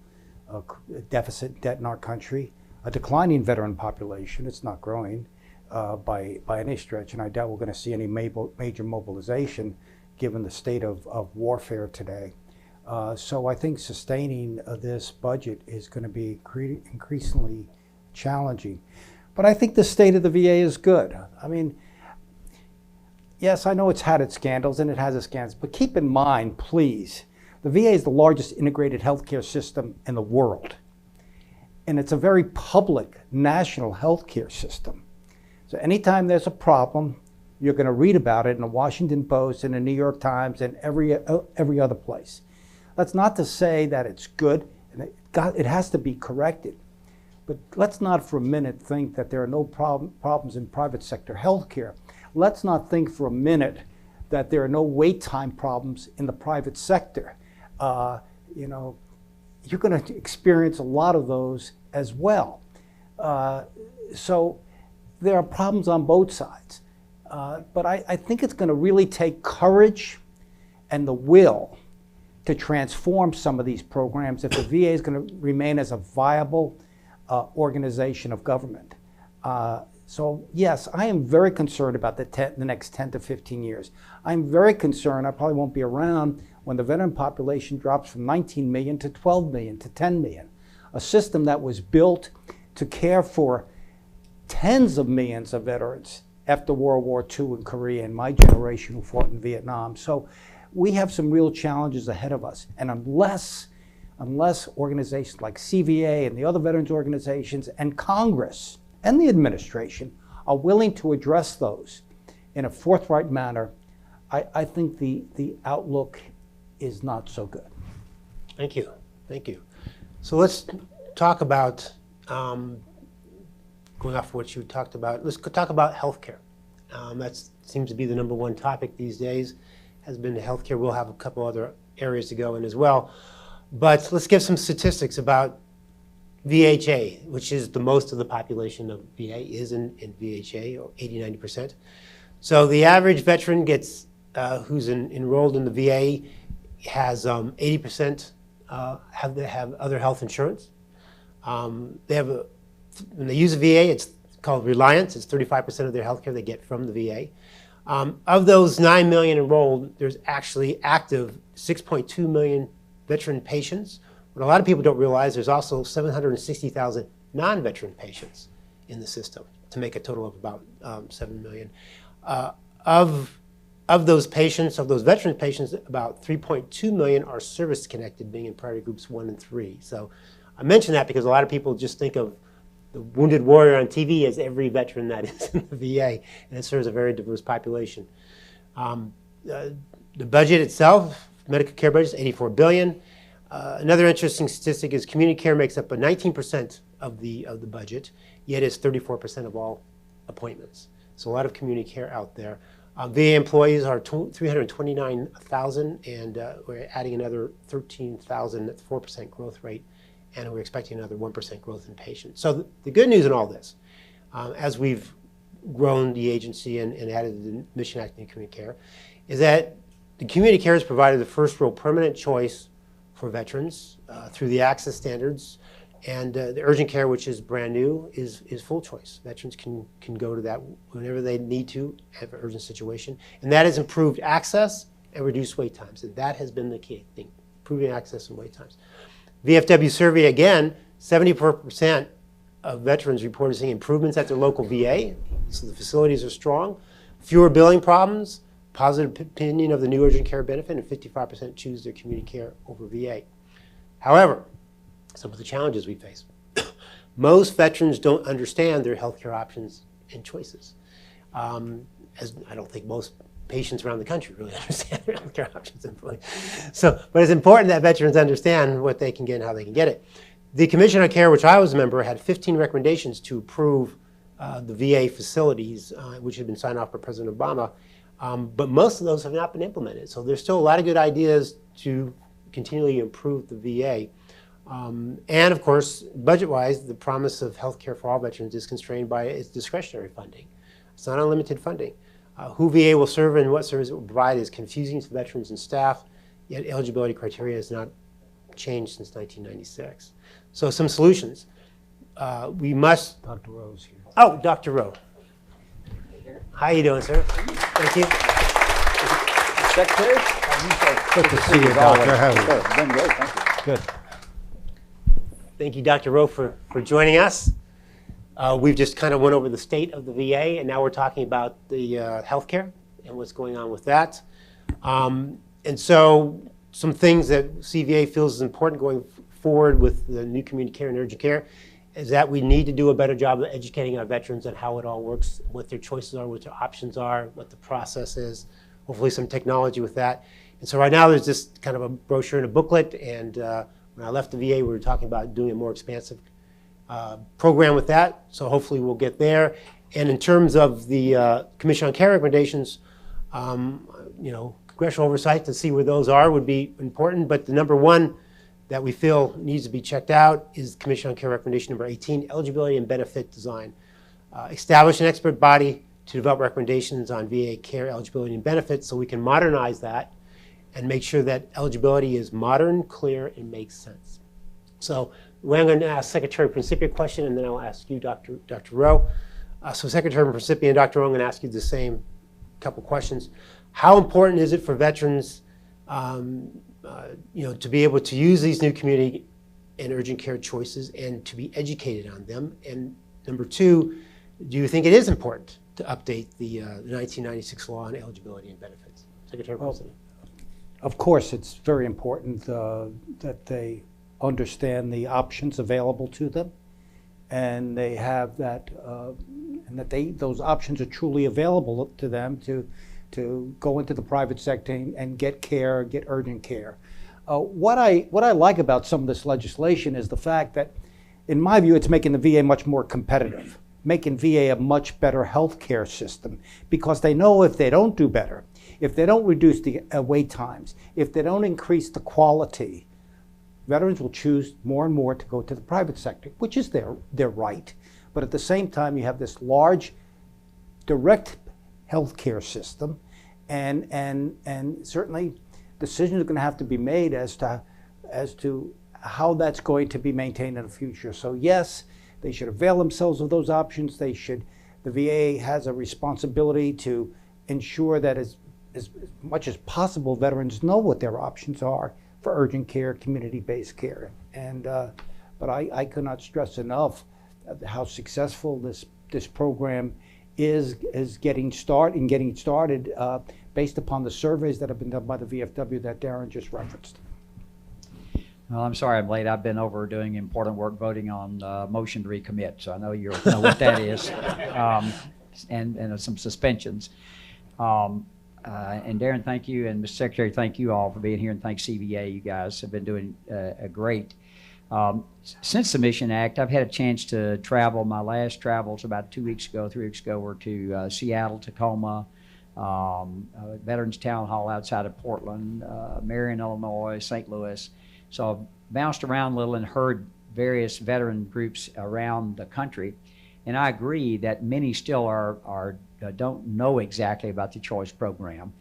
deficit, debt in our country, a declining veteran population. It's not growing by any stretch, and I doubt we're going to see any major mobilization given the state of warfare today. So I think sustaining this budget is going to be increasingly challenging. But I think the state of the VA is good. I mean, yes, I know it's had its scandals and it has its scandals, but keep in mind, please, the VA is the largest integrated healthcare system in the world. And it's a very public national healthcare system. So anytime there's a problem, you're going to read about it in the Washington Post and the New York Times and every other place. That's not to say that it's good, and it has to be corrected. But let's not for a minute think that there are no problems in private sector healthcare. Let's not think for a minute that there are no wait time problems in the private sector. You're going to experience a lot of those as well. So there are problems on both sides. But I think it's going to really take courage and the will to transform some of these programs if the VA is going to remain as a viable organization of government. So yes, I am very concerned about the next 10 to 15 years. I'm very concerned, I probably won't be around when the veteran population drops from 19 million to 12 million to 10 million. A system that was built to care for tens of millions of veterans after World War II in Korea and my generation who fought in Vietnam. So we have some real challenges ahead of us. And unless organizations like CVA and the other veterans organizations and Congress and the administration are willing to address those in a forthright manner, I think the outlook is not so good. Thank you. Thank you. So let's talk about, going off what you talked about, let's talk about healthcare. That seems to be the #1 topic these days, has been healthcare. We'll have a couple other areas to go in as well. But let's give some statistics about VHA, which is the most of the population of VA is in VHA, or 80–90%. So the average veteran gets, who's enrolled in the VA has 80% have other health insurance. They have when they use a VA, it's called Reliance. It's 35% of their health care they get from the VA. Of those 9 million enrolled, there's actually active 6.2 million veteran patients. What a lot of people don't realize, there's also 760,000 non-veteran patients in the system to make a total of about 7 million. Of those patients, of those veteran patients, about 3.2 million are service-connected, being in priority groups 1 and 3. So I mention that because a lot of people just think of the wounded warrior on TV as every veteran that is in the VA, and it serves a very diverse population. The budget itself, medical care budget, is $84 billion. Another interesting statistic is community care makes up 19% of the budget, yet it's 34% of all appointments. So a lot of community care out there. VA employees are 329,000, and we're adding another 13,000 at 4% growth rate, and we're expecting another 1% growth in patients. So the good news in all this, as we've grown the agency and added the Mission Acting Community Care, is that the community care has provided the first real permanent choice for veterans through the access standards, and the urgent care, which is brand new, is full choice. Veterans can go to that whenever they need to have an urgent situation, and that has improved access and reduced wait times, and that has been the key thing, improving access and wait times. VFW survey, again, 74% of veterans reported seeing improvements at their local VA, so the facilities are strong, fewer billing problems, positive opinion of the new urgent care benefit, and 55% choose their community care over VA. However, some of the challenges we face. Most veterans don't understand their healthcare options and choices. As I don't think most patients around the country really understand their healthcare options and choices. But it's important that veterans understand what they can get and how they can get it. The Commission on Care, which I was a member, had 15 recommendations to approve the VA facilities, which had been signed off by President Obama. But most of those have not been implemented. So there's still a lot of good ideas to continually improve the VA. And of course, budget-wise, the promise of health care for all veterans is constrained by its discretionary funding. It's not unlimited funding. Who VA will serve and what service it will provide is confusing to veterans and staff, yet eligibility criteria has not changed since 1996. So some solutions. We must... Dr. Rowe's here. Oh, Dr. Rowe. How you doing, sir? Thank you. Secretary? Good to see you, Doctor. How are you? Sure, been great, thank you. Good. Thank you, Dr. Rowe, for joining us. We've just kind of went over the state of the VA, and now we're talking about the healthcare and what's going on with that. And so some things that CVA feels is important going forward with the new community care and urgent care is that we need to do a better job of educating our veterans on how it all works, what their choices are, what their options are, what the process is, hopefully some technology with that. And so right now there's just kind of a brochure and a booklet, and when I left the VA, we were talking about doing a more expansive program with that, so hopefully we'll get there. And in terms of the Commission on Care recommendations, congressional oversight to see where those are would be important, but the #1 that we feel needs to be checked out is Commission on Care recommendation number 18, eligibility and benefit design. Establish an expert body to develop recommendations on VA care eligibility and benefits so we can modernize that and make sure that eligibility is modern, clear, and makes sense. So I'm going to ask Secretary Principi a question, and then I'll ask you, Dr. Rowe. So Secretary Principi and Dr. Rowe, I'm going to ask you the same couple questions. How important is it for veterans to be able to use these new community and urgent care choices and to be educated on them? And number 2, do you think it is important to update the 1996 law on eligibility and benefits? Secretary Principi. Of course, it's very important that they understand the options available to them, and they have that, and that those options are truly available to them to go into the private sector and get care, get urgent care. What I like about some of this legislation is the fact that, in my view, it's making the VA much more competitive, making VA a much better healthcare system, because they know if they don't do better, if they don't reduce the wait times, if they don't increase the quality, veterans will choose more and more to go to the private sector, which is their right. But at the same time, you have this large direct healthcare system, and certainly decisions are going to have to be made as to how that's going to be maintained in the future. So yes, they should avail themselves of those options. The VA has a responsibility to ensure that as much as possible, veterans know what their options are for urgent care, community-based care. And but I could not stress enough how successful this program is getting started based upon the surveys that have been done by the VFW that Daren just referenced. Well, I'm sorry I'm late. I've been over doing important work voting on motion to recommit, so I know you know what that is, and some suspensions. And Daren, thank you, and Mr. Secretary, thank you all for being here, and thanks CVA. You guys have been doing a great. Since the Mission Act, I've had a chance to travel. My last travels about 3 weeks ago, were to Seattle, Tacoma, Veterans Town Hall outside of Portland, Marion, Illinois, St. Louis. So I've bounced around a little and heard various veteran groups around the country, and I agree that many still don't know exactly about the choice program,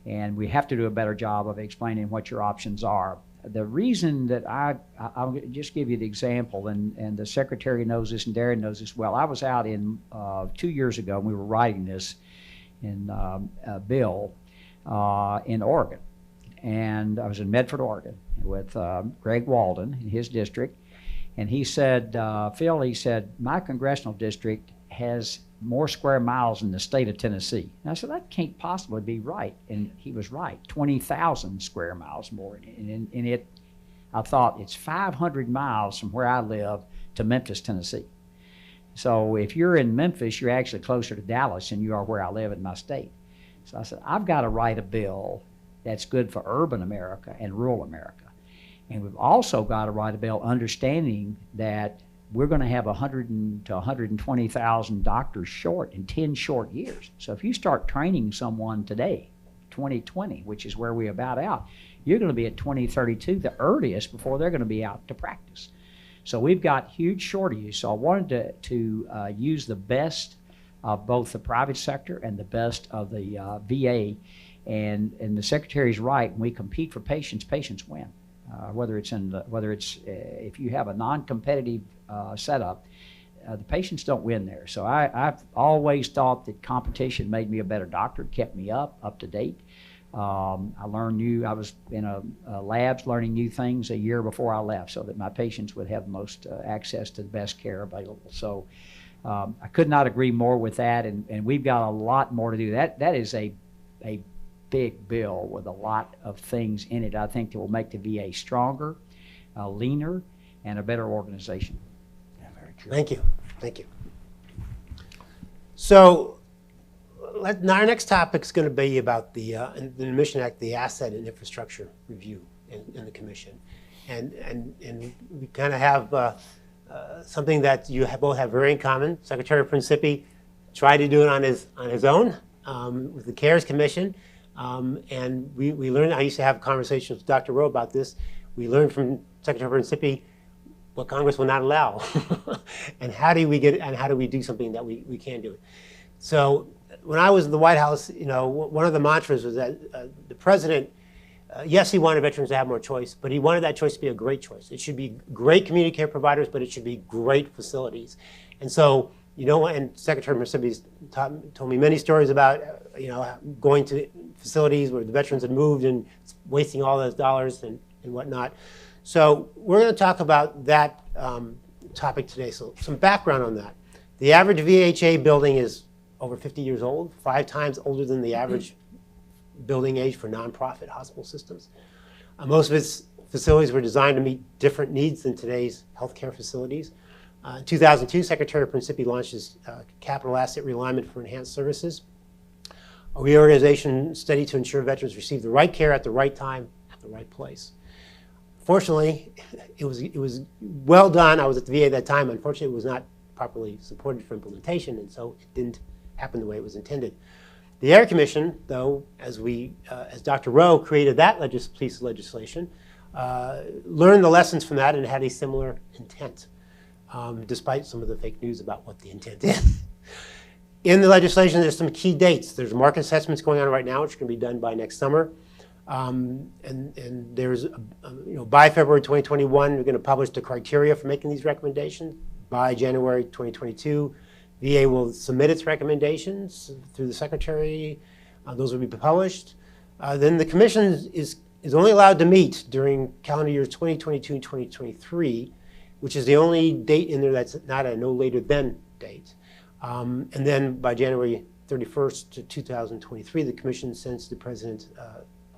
and we have to do a better job of explaining what your options are. The reason that I'll just give you the example, and the Secretary knows this and Daren knows this well. I was out 2 years ago, and we were writing this in a bill in Oregon, and I was in Medford, Oregon, with Greg Walden in his district, and he said, Phil, he said, my congressional district has more square miles in the state of Tennessee. And I said, that can't possibly be right. And he was right, 20,000 square miles more. And I thought, it's 500 miles from where I live to Memphis, Tennessee. So if you're in Memphis, you're actually closer to Dallas than you are where I live in my state. So I said, I've got to write a bill that's good for urban America and rural America. And we've also got to write a bill understanding that we're going to have 100 to 120,000 doctors short in 10 short years. So if you start training someone today, 2020, which is where we're about out, you're going to be at 2032, the earliest, before they're going to be out to practice. So we've got huge shortages. So I wanted to use the best of both the private sector and the best of the VA. And the Secretary's right, when we compete for patients, patients win. If you have a non-competitive setup, the patients don't win there. So I've always thought that competition made me a better doctor, kept me up to date. I was in labs learning new things a year before I left, so that my patients would have the most access to the best care available. So I could not agree more with that, and we've got a lot more to do. That is a big bill with a lot of things in it, I think, that will make the VA stronger, leaner, and a better organization. Yeah, very true. Thank you. So our next topic is going to be about the Mission Act, the Asset and Infrastructure Review in the Commission. And we kind of have something that you both have very in common. Secretary Principi tried to do it on his own with the CARES Commission. And we learned, I used to have conversations with Dr. Rowe about this. We learned from Secretary Principi what Congress will not allow. and how do we do something that we can do it? So when I was in the White House, one of the mantras was that the president, yes, he wanted veterans to have more choice, but he wanted that choice to be a great choice. It should be great community care providers, but it should be great facilities. And so, and Secretary Principi told me many stories about, going to facilities where the veterans had moved and wasting all those dollars and whatnot. So we're going to talk about that topic today. So some background on that. The average VHA building is over 50 years old, 5 times older than the average building age for nonprofit hospital systems. Most of its facilities were designed to meet different needs than today's healthcare facilities. In 2002, Secretary Principi launched his capital asset realignment for enhanced services, a reorganization study to ensure veterans receive the right care at the right time, at the right place. Fortunately, it was well done. I was at the VA at that time. Unfortunately, it was not properly supported for implementation, and so it didn't happen the way it was intended. The Air Commission, though, as Dr. Rowe created that piece of legislation, learned the lessons from that and had a similar intent, despite some of the fake news about what the intent is. In the legislation, there's some key dates. There's market assessments going on right now, which are going to be done by next summer. And there's, by February 2021, we're going to publish the criteria for making these recommendations. By January 2022, VA will submit its recommendations through the Secretary. Those will be published. Then the Commission is only allowed to meet during calendar years 2022 and 2023, which is the only date in there that's not a no later than date. And then by January 31st, 2023, the Commission sends the President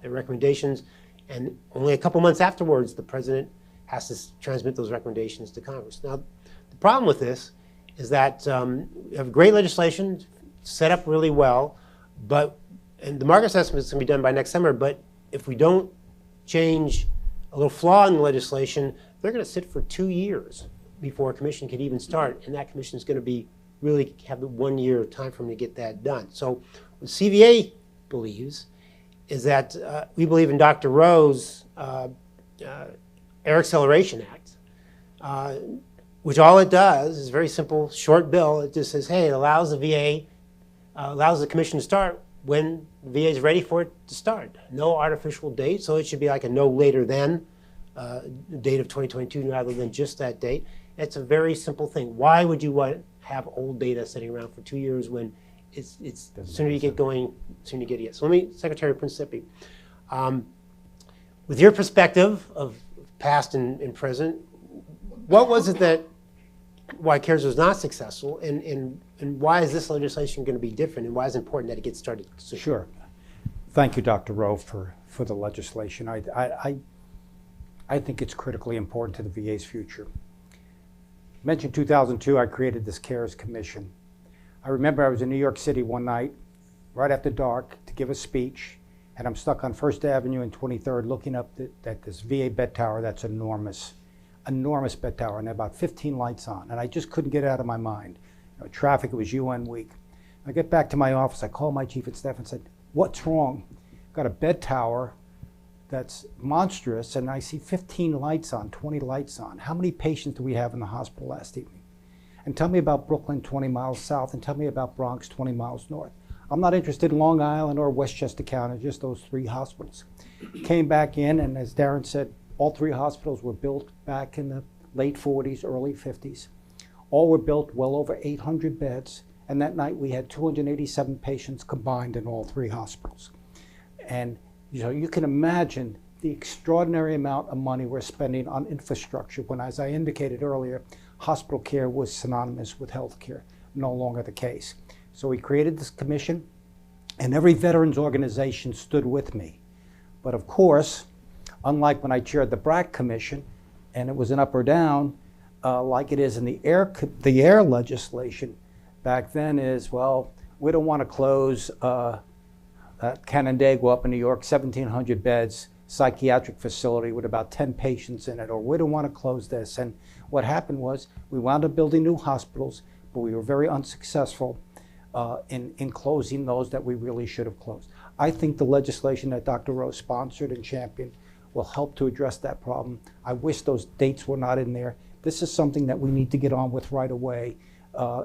their recommendations, and only a couple months afterwards, the President has to transmit those recommendations to Congress. Now, the problem with this is that we have great legislation set up really well, and the market assessment is going to be done by next summer, but if we don't change a little flaw in the legislation, they're going to sit for 2 years before a commission can even start, and that commission is going to be really have the 1 year time frame to get that done. So what CVA believes is that we believe in Dr. Rowe's Air Acceleration Act, which all it does is a very simple, short bill. It just says, hey, it allows the VA, allows the commission to start when the VA is ready for it to start. No artificial date, so it should be like a no later than date of 2022 rather than just that date. It's a very simple thing. Why would you want to have old data sitting around for 2 years when it's the sooner you get going, the sooner you get it. So let me, Secretary Principi, with your perspective of past and present, what was it why CARES was not successful, and why is this legislation going to be different, and why is it important that it gets started soon? Sure. Thank you, Dr. Rowe, for the legislation. I think it's critically important to the VA's future. I mentioned 2002, I created this CARES Commission. I remember I was in New York City one night, right after dark, to give a speech, and I'm stuck on 1st Avenue and 23rd looking up at this VA bed tower that's enormous bed tower, and about 15 lights on, and I just couldn't get it out of my mind. Traffic, it was UN week. I get back to my office, I called my chief of staff and said, what's wrong? Got a bed tower that's monstrous, and I see 15 lights on, 20 lights on. How many patients do we have in the hospital last evening? And tell me about Brooklyn 20 miles south, and tell me about Bronx 20 miles north. I'm not interested in Long Island or Westchester County, just those 3 hospitals. Came back in, and as Daren said, all 3 hospitals were built back in the late 40s, early 50s. All were built well over 800 beds, and that night we had 287 patients combined in all 3 hospitals. And you can imagine the extraordinary amount of money we're spending on infrastructure when, as I indicated earlier, hospital care was synonymous with health care, no longer the case. So we created this commission, and every veterans organization stood with me. But of course, unlike when I chaired the BRAC Commission, and it was an up or down, like it is in the air legislation, back then is, well, we don't want to close Canandaigua up in New York, 1,700 beds, psychiatric facility with about 10 patients in it, or we don't want to close this. And what happened was we wound up building new hospitals, but we were very unsuccessful in closing those that we really should have closed. I think the legislation that Dr. Rowe sponsored and championed will help to address that problem. I wish those dates were not in there. This is something that we need to get on with right away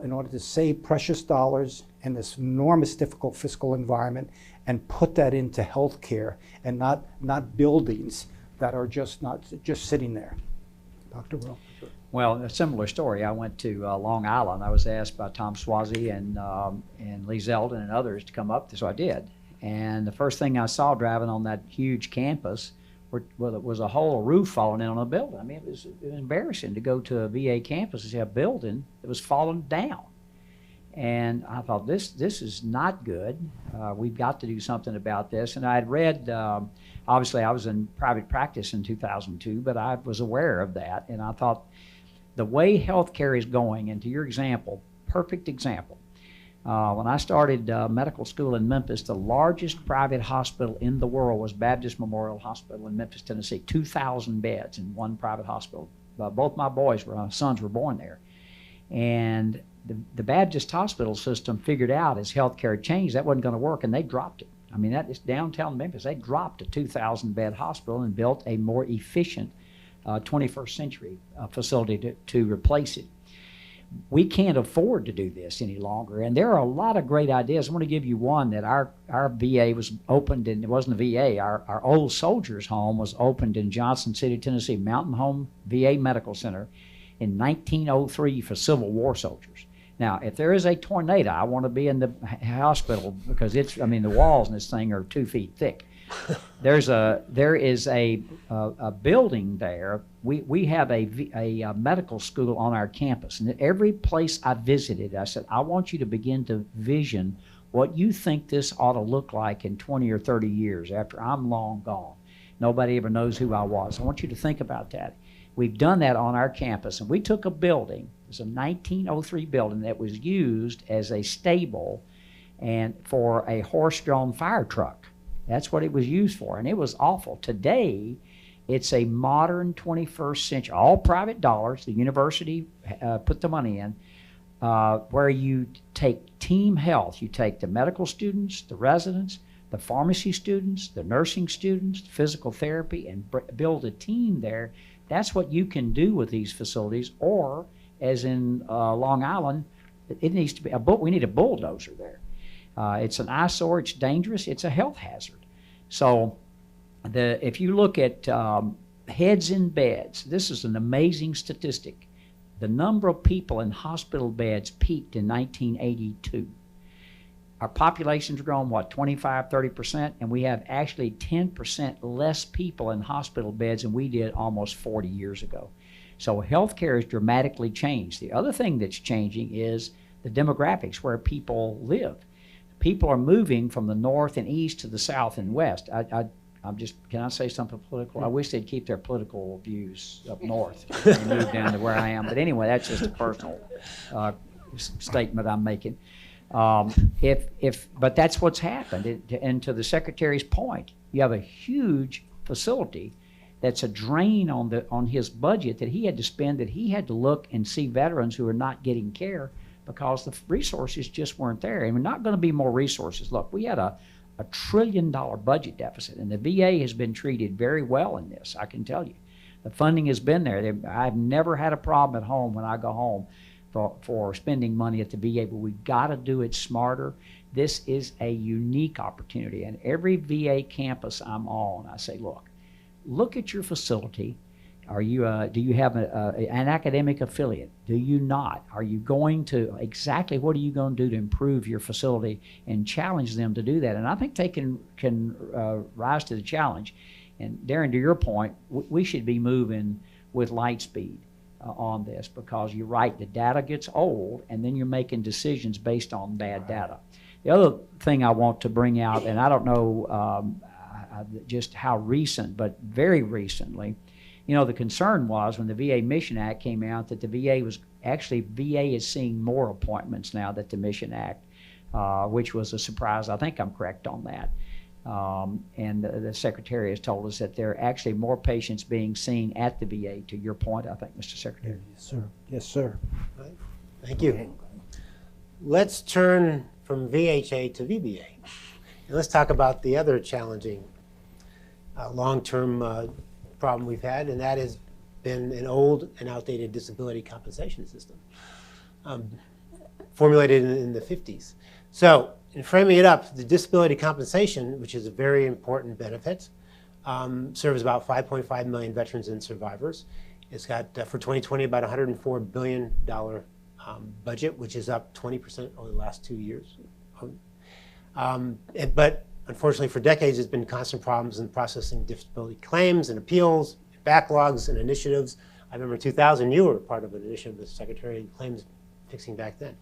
in order to save precious dollars in this enormous difficult fiscal environment and put that into health care and not buildings that are just sitting there. Dr. Rowe. Well, a similar story. I went to Long Island. I was asked by Tom Swazi and Lee Zeldin and others to come up, so I did. And the first thing I saw driving on that huge campus was a whole roof falling in on a building. I mean, it was embarrassing to go to a VA campus and see a building that was falling down. And I thought, this is not good. We've got to do something about this. And I had read, obviously I was in private practice in 2002, but I was aware of that. And I thought, the way healthcare is going, and to your example, perfect example, When I started medical school in Memphis, the largest private hospital in the world was Baptist Memorial Hospital in Memphis, Tennessee. 2,000 beds in one private hospital. Both my sons were born there. And the Baptist hospital system figured out as healthcare changed, that wasn't going to work, and they dropped it. I mean, that is downtown Memphis. They dropped a 2,000 bed hospital and built a more efficient 21st century facility to replace it. We can't afford to do this any longer, and there are a lot of great ideas. I want to give you one that our VA was opened, and it wasn't a VA, our old soldiers' home was opened in Johnson City, Tennessee, Mountain Home VA Medical Center in 1903 for Civil War soldiers. Now, if there is a tornado, I want to be in the hospital because the walls in this thing are 2 feet thick. There is a building there. We have a medical school on our campus, and every place I visited, I said, I want you to begin to vision what you think this ought to look like in 20 or 30 years after I'm long gone. Nobody ever knows who I was. I want you to think about that. We've done that on our campus, and we took a building. It was a 1903 building that was used as a stable and for a horse-drawn fire truck. That's what it was used for, and it was awful. Today, it's a modern 21st century, all private dollars. The university put the money in, where you take team health. You take the medical students, the residents, the pharmacy students, the nursing students, physical therapy, and build a team there. That's what you can do with these facilities, or as in Long Island, it needs to be we need a bulldozer there. It's an eyesore, it's dangerous, it's a health hazard. So if you look at heads in beds, this is an amazing statistic. The number of people in hospital beds peaked in 1982. Our population's grown, 25, 30%, and we have actually 10% less people in hospital beds than we did almost 40 years ago. So healthcare has dramatically changed. The other thing that's changing is the demographics, where people live. People are moving from the north and east to the south and west. Can I say something political? I wish they'd keep their political views up north and move down to where I am. But anyway, that's just a personal statement I'm making. But that's what's happened. And to the Secretary's point, you have a huge facility that's a drain on his budget that he had to spend, that he had to look and see veterans who are not getting care because the resources just weren't there. And we're not going to be more resources. Look, we had a $1 trillion budget deficit, and the VA has been treated very well in this, I can tell you. The funding has been there. I've never had a problem at home when I go home for spending money at the VA, but we've got to do it smarter. This is a unique opportunity, and every VA campus I'm on, I say, look at your facility. Do you have an academic affiliate? Do you not? Are you going to, what are you going to do to improve your facility, and challenge them to do that? And I think they can rise to the challenge. And Daren, to your point, we should be moving with light speed on this, because you're right, the data gets old, and then you're making decisions based on bad data. The other thing I want to bring out, and I don't know just how recent, but very recently, the concern was when the VA Mission Act came out that the VA is seeing more appointments now that the Mission Act, which was a surprise. I think I'm correct on that. And the Secretary has told us that there are actually more patients being seen at the VA, to your point, I think, Mr. Secretary. Yes, sir. Yes, sir. Right. Thank you. Let's turn from VHA to VBA. And let's talk about the other challenging long-term problem we've had, and that has been an old and outdated disability compensation system formulated in the 50s. So, in framing it up, the disability compensation, which is a very important benefit, serves about 5.5 million veterans and survivors. It's got, for 2020, about $104 billion budget, which is up 20% over the last 2 years. But unfortunately, for decades, there's been constant problems in processing disability claims and appeals, backlogs and initiatives. I remember in 2000, you were part of an initiative, the Secretary of Claims fixing back then.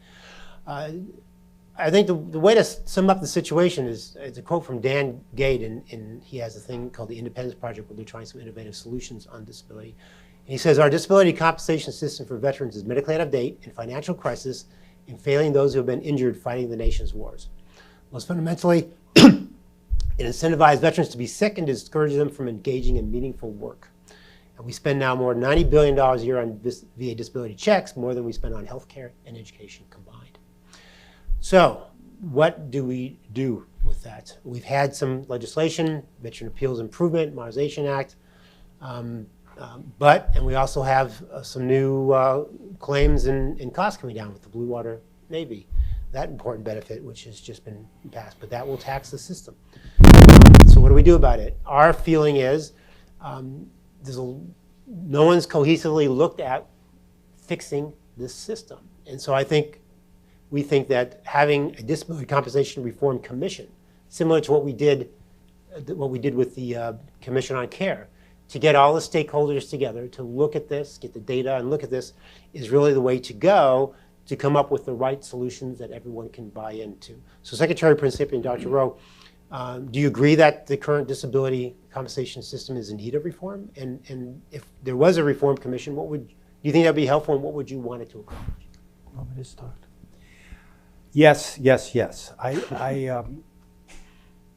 I think the way to sum up the situation is a quote from Dan Gade, and he has a thing called the Independence Project, where they're trying some innovative solutions on disability. And he says, our disability compensation system for veterans is medically out of date, in financial crisis, in failing those who have been injured fighting the nation's wars. Most fundamentally, it incentivizes veterans to be sick and discourages them from engaging in meaningful work. And we spend now more than $90 billion a year on VA disability checks, more than we spend on healthcare and education combined. So what do we do with that? We've had some legislation, Veteran Appeals Improvement, Modernization Act, and we also have some new claims and costs coming down with the Blue Water Navy, that important benefit which has just been passed, but that will tax the system. So what do we do about it? Our feeling is no one's cohesively looked at fixing this system. And so we think that having a disability compensation reform commission, similar to what we did with the Commission on Care, to get all the stakeholders together to look at this, get the data and look at this, is really the way to go to come up with the right solutions that everyone can buy into. So Secretary Principi and Dr. Rowe, do you agree that the current disability compensation system is in need of reform? And if there was a reform commission, do you think that would be helpful, and what would you want it to accomplish? Want me to start? Yes, yes, yes.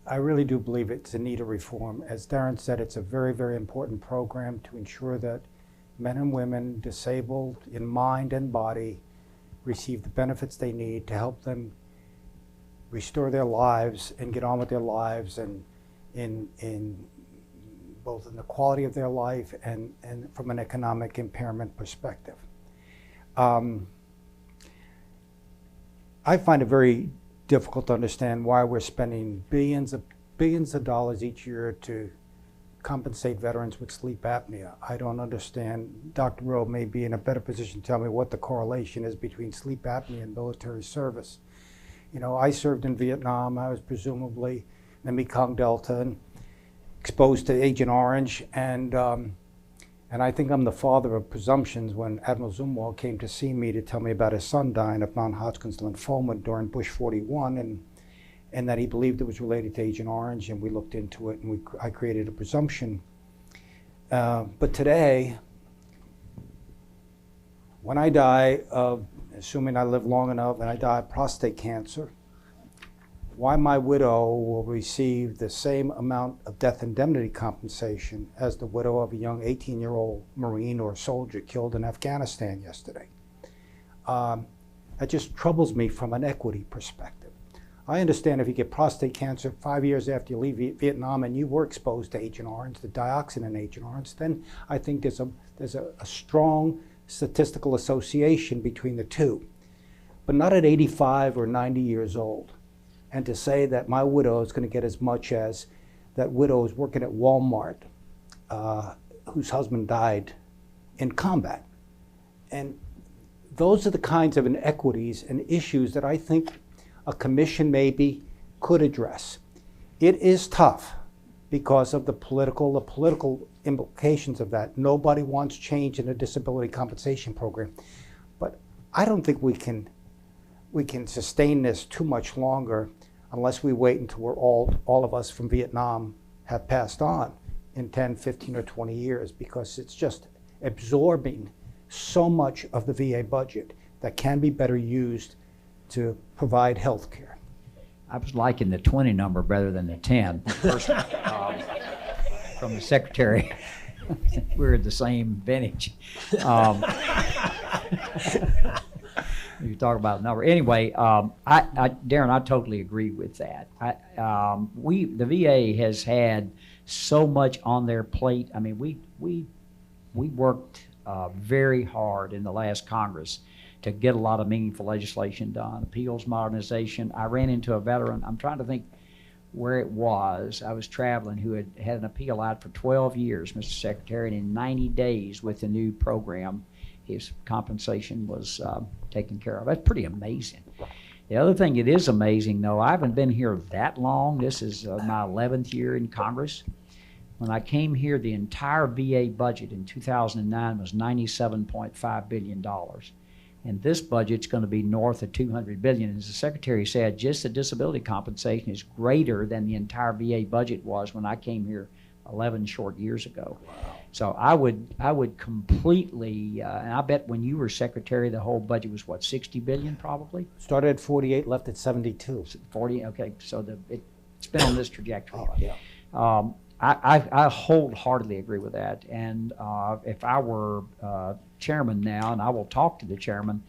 I really do believe it's in need of reform. As Daren said, it's a very, very important program to ensure that men and women disabled in mind and body receive the benefits they need to help them restore their lives and get on with their lives, and in both in the quality of their life and from an economic impairment perspective. I find it very difficult to understand why we're spending billions of dollars each year to compensate veterans with sleep apnea. I don't understand. Dr. Rowe may be in a better position to tell me what the correlation is between sleep apnea and military service. You know, I served in Vietnam. I was presumably in the Mekong Delta and exposed to Agent Orange, and I think I'm the father of presumptions when Admiral Zumwalt came to see me to tell me about his son dying of non-Hodgkin's lymphoma during Bush 41, and that he believed it was related to Agent Orange, and we looked into it, and I created a presumption. But today, when I die of, assuming I live long enough and I die of prostate cancer, why my widow will receive the same amount of death indemnity compensation as the widow of a young 18-year-old Marine or soldier killed in Afghanistan yesterday. That just troubles me from an equity perspective. I understand if you get prostate cancer 5 years after you leave Vietnam and you were exposed to Agent Orange, the dioxin in Agent Orange, then I think there's a strong statistical association between the two, but not at 85 or 90 years old. And to say that my widow is going to get as much as that widow is working at Walmart, whose husband died in combat. And those are the kinds of inequities and issues that I think a commission maybe could address. It is tough because of the political implications of that. Nobody wants change in a disability compensation program. But I don't think we can sustain this too much longer unless we wait until we're all of us from Vietnam have passed on in 10, 15, or 20 years, because it's just absorbing so much of the VA budget that can be better used to provide health care. I was liking the 20 number better than the 10. First, from the secretary. We're at the same vintage. You talk about a number. Anyway, Daren, I totally agree with that. The VA has had so much on their plate. I mean, we worked very hard in the last Congress to get a lot of meaningful legislation done, appeals modernization. I ran into a veteran, I'm trying to think where it was, I was traveling, who had an appeal out for 12 years, Mr. Secretary, and in 90 days with the new program, his compensation was taken care of. That's pretty amazing. The other thing that is amazing, though, I haven't been here that long. This is my 11th year in Congress. When I came here, the entire VA budget in 2009 was $97.5 billion. And this budget's going to be north of $200 billion. As the Secretary said, just the disability compensation is greater than the entire VA budget was when I came here 11 short years ago. Wow. So I would completely, and I bet when you were secretary, the whole budget was what, 60 billion probably? Started at 48, left at 72. 40, okay, so it's been on this trajectory. Oh, yeah. I wholeheartedly agree with that. And if I were chairman now, and I will talk to the chairman,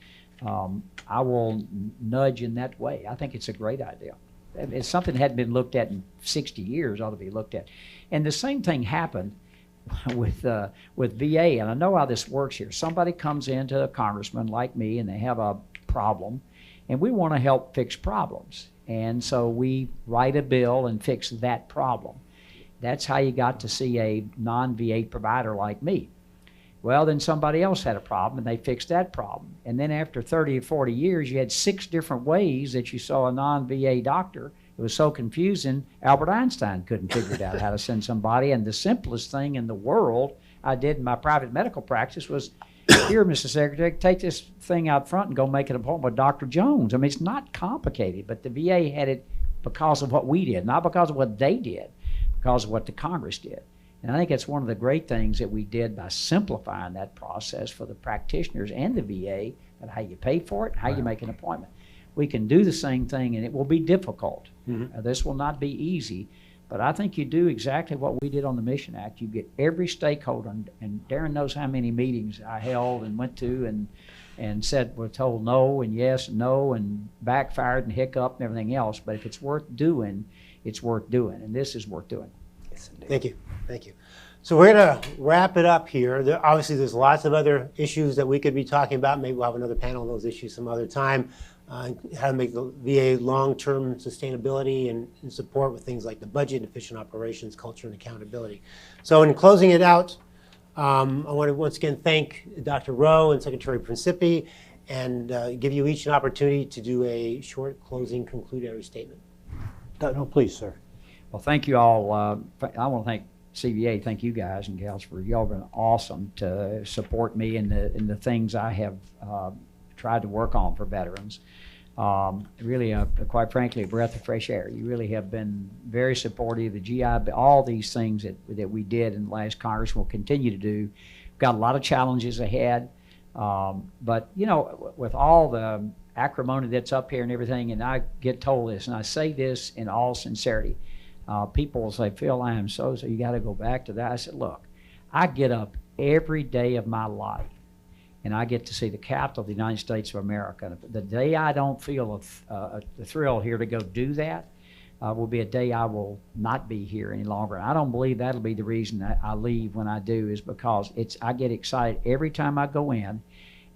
I will nudge in that way. I think it's a great idea. It's something that hadn't been looked at in 60 years, ought to be looked at. And the same thing happened with VA, and I know how this works here. Somebody comes into a congressman like me, and they have a problem, and we want to help fix problems. And so we write a bill and fix that problem. That's how you got to see a non-VA provider like me. Well, then somebody else had a problem, and they fixed that problem. And then after 30 or 40 years, you had 6 different ways that you saw a non-VA doctor. It was so confusing, Albert Einstein couldn't figure it out how to send somebody. And the simplest thing in the world I did in my private medical practice was, here, Mr. Secretary, take this thing out front and go make an appointment with Dr. Jones. I mean, it's not complicated, but the VA had it because of what we did, not because of what they did, because of what the Congress did. And I think that's one of the great things that we did by simplifying that process for the practitioners and the VA, and how you pay for it, how you make an appointment. We can do the same thing, and it will be difficult. This will not be easy, but I think you do exactly what we did on the Mission Act. You get every stakeholder, and Daren knows how many meetings I held and went to and said, we're told no and yes and no and backfired and hiccup and everything else. But if it's worth doing, it's worth doing, and this is worth doing. Yes, indeed. Thank you. Thank you. So we're going to wrap it up here. Obviously, there's lots of other issues that we could be talking about. Maybe we'll have another panel on those issues some other time. How to make the VA long-term sustainability and support with things like the budget, efficient operations, culture, and accountability. So in closing it out, I want to once again thank Dr. Rowe and Secretary Principi, and give you each an opportunity to do a short closing conclusionary statement. No, please, sir. Well, thank you all. I want to thank CVA, thank you guys and gals for y'all been awesome to support me in the things I have tried to work on for veterans. Really, quite frankly, a breath of fresh air. You really have been very supportive. The GI, all these things that we did in the last Congress will continue to do. We've got a lot of challenges ahead, but you know, with all the acrimony that's up here and everything, and I get told this, and I say this in all sincerity. People will say, Phil, I am so you got to go back to that. I said, look, I get up every day of my life, and I get to see the capital of the United States of America. And the day I don't feel a thrill here to go do that will be a day I will not be here any longer. And I don't believe that'll be the reason that I leave when I do, is because I get excited every time I go in,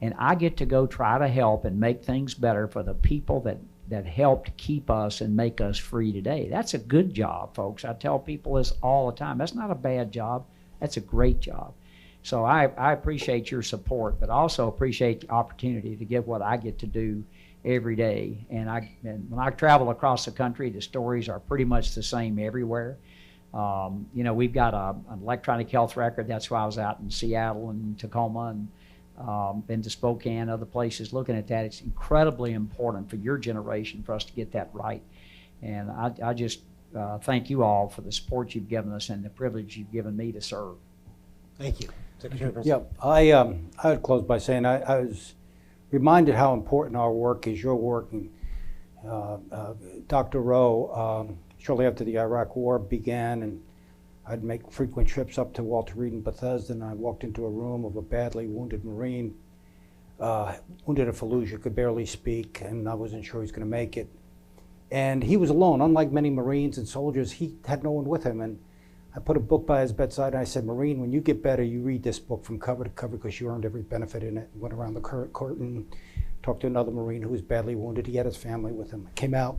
and I get to go try to help and make things better for the people that helped keep us and make us free today. That's a good job, folks. I tell people this all the time. That's not a bad job. That's a great job. So I appreciate your support, but also appreciate the opportunity to get what I get to do every day. And when I travel across the country, the stories are pretty much the same everywhere. You know, we've got an electronic health record. That's why I was out in Seattle and Tacoma and been to Spokane, other places looking at that. It's incredibly important for your generation for us to get that right. And I just thank you all for the support you've given us and the privilege you've given me to serve. Thank you. Secretary Yeah, I would close by saying I was reminded how important our work is, your work. And Dr. Rowe, shortly after the Iraq War began, and I'd make frequent trips up to Walter Reed in Bethesda, and I walked into a room of a badly wounded Marine, wounded at Fallujah, could barely speak, and I wasn't sure he was going to make it. And he was alone. Unlike many Marines and soldiers, he had no one with him. And I put a book by his bedside, and I said, Marine, when you get better, you read this book from cover to cover because you earned every benefit in it. Went around the curtain, talked to another Marine who was badly wounded. He had his family with him. I came out,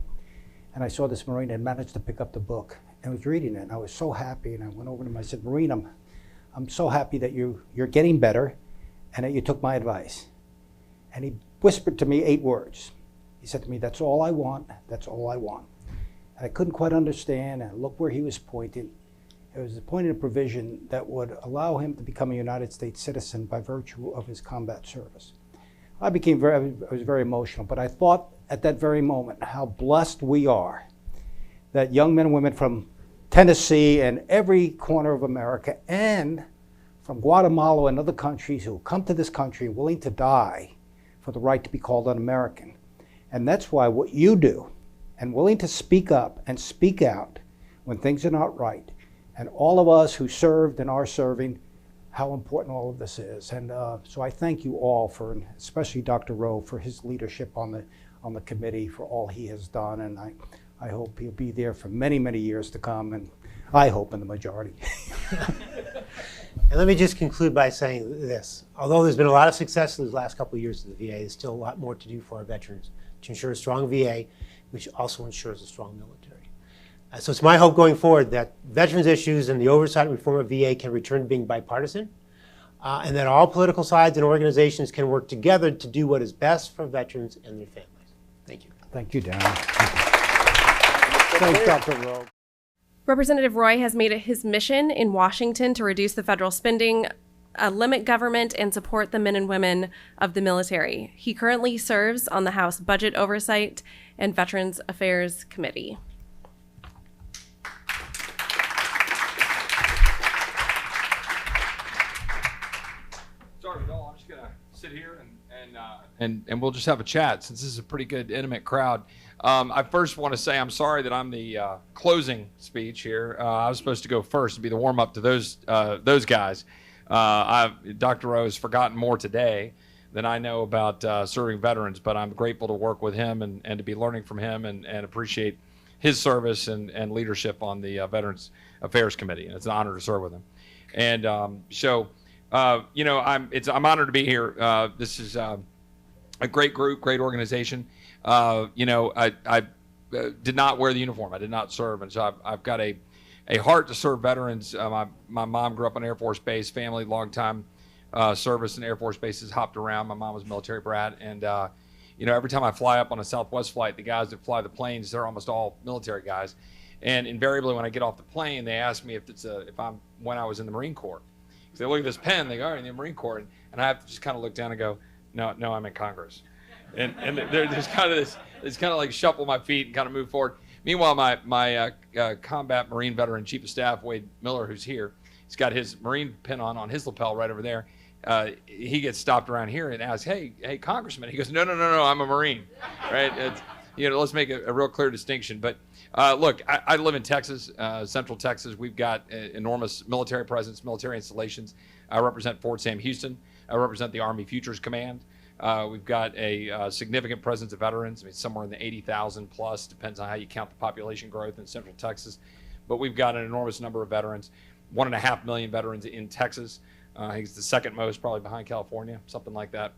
and I saw this Marine had managed to pick up the book and was reading it. And I was so happy, and I went over to him. I said, Marine, I'm so happy that you're getting better and that you took my advice. And he whispered to me 8 words. He said to me, that's all I want, that's all I want. And I couldn't quite understand, and I looked where he was pointing. It was pointing a provision that would allow him to become a United States citizen by virtue of his combat service. I was very emotional, but I thought at that very moment how blessed we are that young men and women from Tennessee and every corner of America and from Guatemala and other countries who come to this country willing to die for the right to be called an American. And that's why what you do, and willing to speak up and speak out when things are not right, and all of us who served and are serving, how important all of this is. And so I thank you all for, especially Dr. Rowe, for his leadership on the committee, for all he has done. And I hope he'll be there for many, many years to come, and I hope in the majority. And let me just conclude by saying this. Although there's been a lot of success in these last couple of years of the VA, there's still a lot more to do for our veterans to ensure a strong VA, which also ensures a strong military. So it's my hope going forward that veterans issues and the oversight and reform of VA can return to being bipartisan, and that all political sides and organizations can work together to do what is best for veterans and their families. Thank you. Thank you, Daren. Thanks, Dr. Rowe. Representative Roy has made it his mission in Washington to reduce the federal spending, limit government, and support the men and women of the military. He currently serves on the House Budget Oversight and Veterans Affairs Committee. Sorry, y'all. I'm just gonna sit here and we'll just have a chat since this is a pretty good, intimate crowd. I first want to say I'm sorry that I'm the closing speech here. I was supposed to go first and be the warm-up to those guys. Dr. Rowe has forgotten more today than I know about serving veterans, but I'm grateful to work with him and to be learning from him and appreciate his service and leadership on the Veterans Affairs Committee. And it's an honor to serve with him. And you know, I'm honored to be here. This is a great group, great organization. You know, I did not wear the uniform. I did not serve, and so I've got a heart to serve veterans. My mom grew up on Air Force Base, family, long time service in Air Force bases, hopped around. My mom was a military brat, and you know, every time I fly up on a Southwest flight, the guys that fly the planes, they're almost all military guys. And invariably, when I get off the plane, they ask me if I'm when I was in the Marine Corps. Because they look at this pen, they go, "Oh, in the Marine Corps," and I have to just kind of look down and go, "No, I'm in Congress." And there's kind of this, it's kind of like shuffle my feet and kind of move forward. Meanwhile, my combat Marine veteran Chief of Staff Wade Miller, who's here, he's got his Marine pin on his lapel right over there. He gets stopped around here and asks, "Hey, Congressman." He goes, No, I'm a Marine, right? It's, you know, let's make a real clear distinction. But look, I live in Texas, Central Texas. We've got enormous military presence, military installations. I represent Fort Sam Houston. I represent the Army Futures Command. We've got a significant presence of veterans. I mean, somewhere in the 80,000 plus, depends on how you count the population growth in Central Texas. But we've got an enormous number of veterans, 1.5 million veterans in Texas. I think it's the second most, probably behind California, something like that.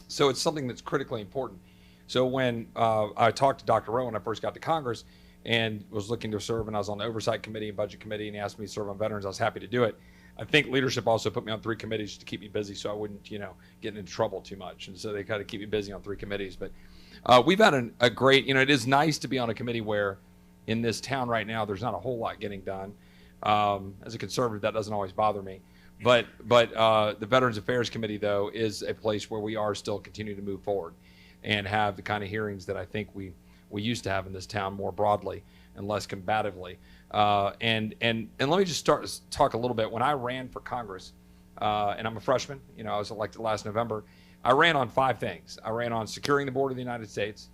So it's something that's critically important. So when I talked to Dr. Rowe when I first got to Congress and was looking to serve, and I was on the Oversight Committee and Budget Committee, and he asked me to serve on veterans, I was happy to do it. I think leadership also put me on 3 committees to keep me busy so I wouldn't, you know, get into trouble too much. And so they kind of keep me busy on 3 committees. But we've had a great, you know, it is nice to be on a committee where in this town right now, there's not a whole lot getting done. As a conservative, that doesn't always bother me. But the Veterans Affairs Committee, though, is a place where we are still continuing to move forward and have the kind of hearings that I think we used to have in this town more broadly and less combatively. And let me just talk a little bit. When I ran for Congress, and I'm a freshman, you know, I was elected last November, I ran on 5 things. I ran on securing the border of the United States,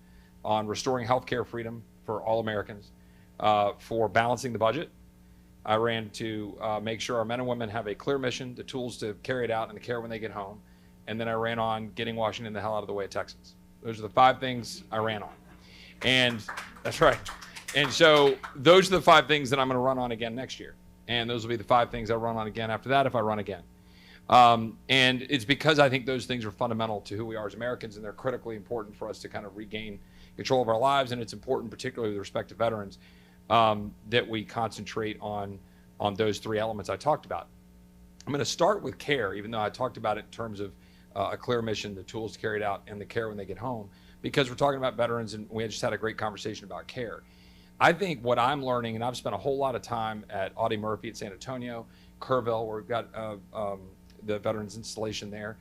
on restoring healthcare freedom for all Americans, for balancing the budget. I ran to make sure our men and women have a clear mission, the tools to carry it out, and the care when they get home. And then I ran on getting Washington the hell out of the way of Texans. Those are the 5 things I ran on. And that's right. And so those are the 5 things that I'm going to run on again next year. And those will be the 5 things I run on again after that if I run again. And it's because I think those things are fundamental to who we are as Americans, and they're critically important for us to kind of regain control of our lives. And it's important, particularly with respect to veterans, that we concentrate on those 3 elements I talked about. I'm going to start with care, even though I talked about it in terms of a clear mission, the tools to carry it out, and the care when they get home, because we're talking about veterans, and we just had a great conversation about care. I think what I'm learning, and I've spent a whole lot of time at Audie Murphy at San Antonio, Kerrville, where we've got the veterans installation there.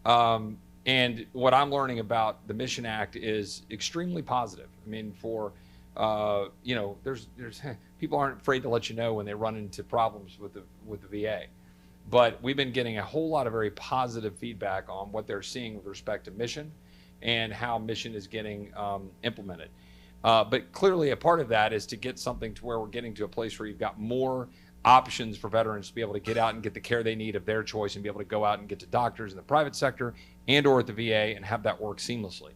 And what I'm learning about the Mission Act is extremely positive. I mean, for, you know, there's people aren't afraid to let you know when they run into problems with the VA. but we've been getting a whole lot of very positive feedback on what they're seeing with respect to mission and how mission is getting implemented. But clearly a part of that is to get something to where we're getting to a place where you've got more options for veterans to be able to get out and get the care they need of their choice and be able to go out and get to doctors in the private sector and or at the VA and have that work seamlessly.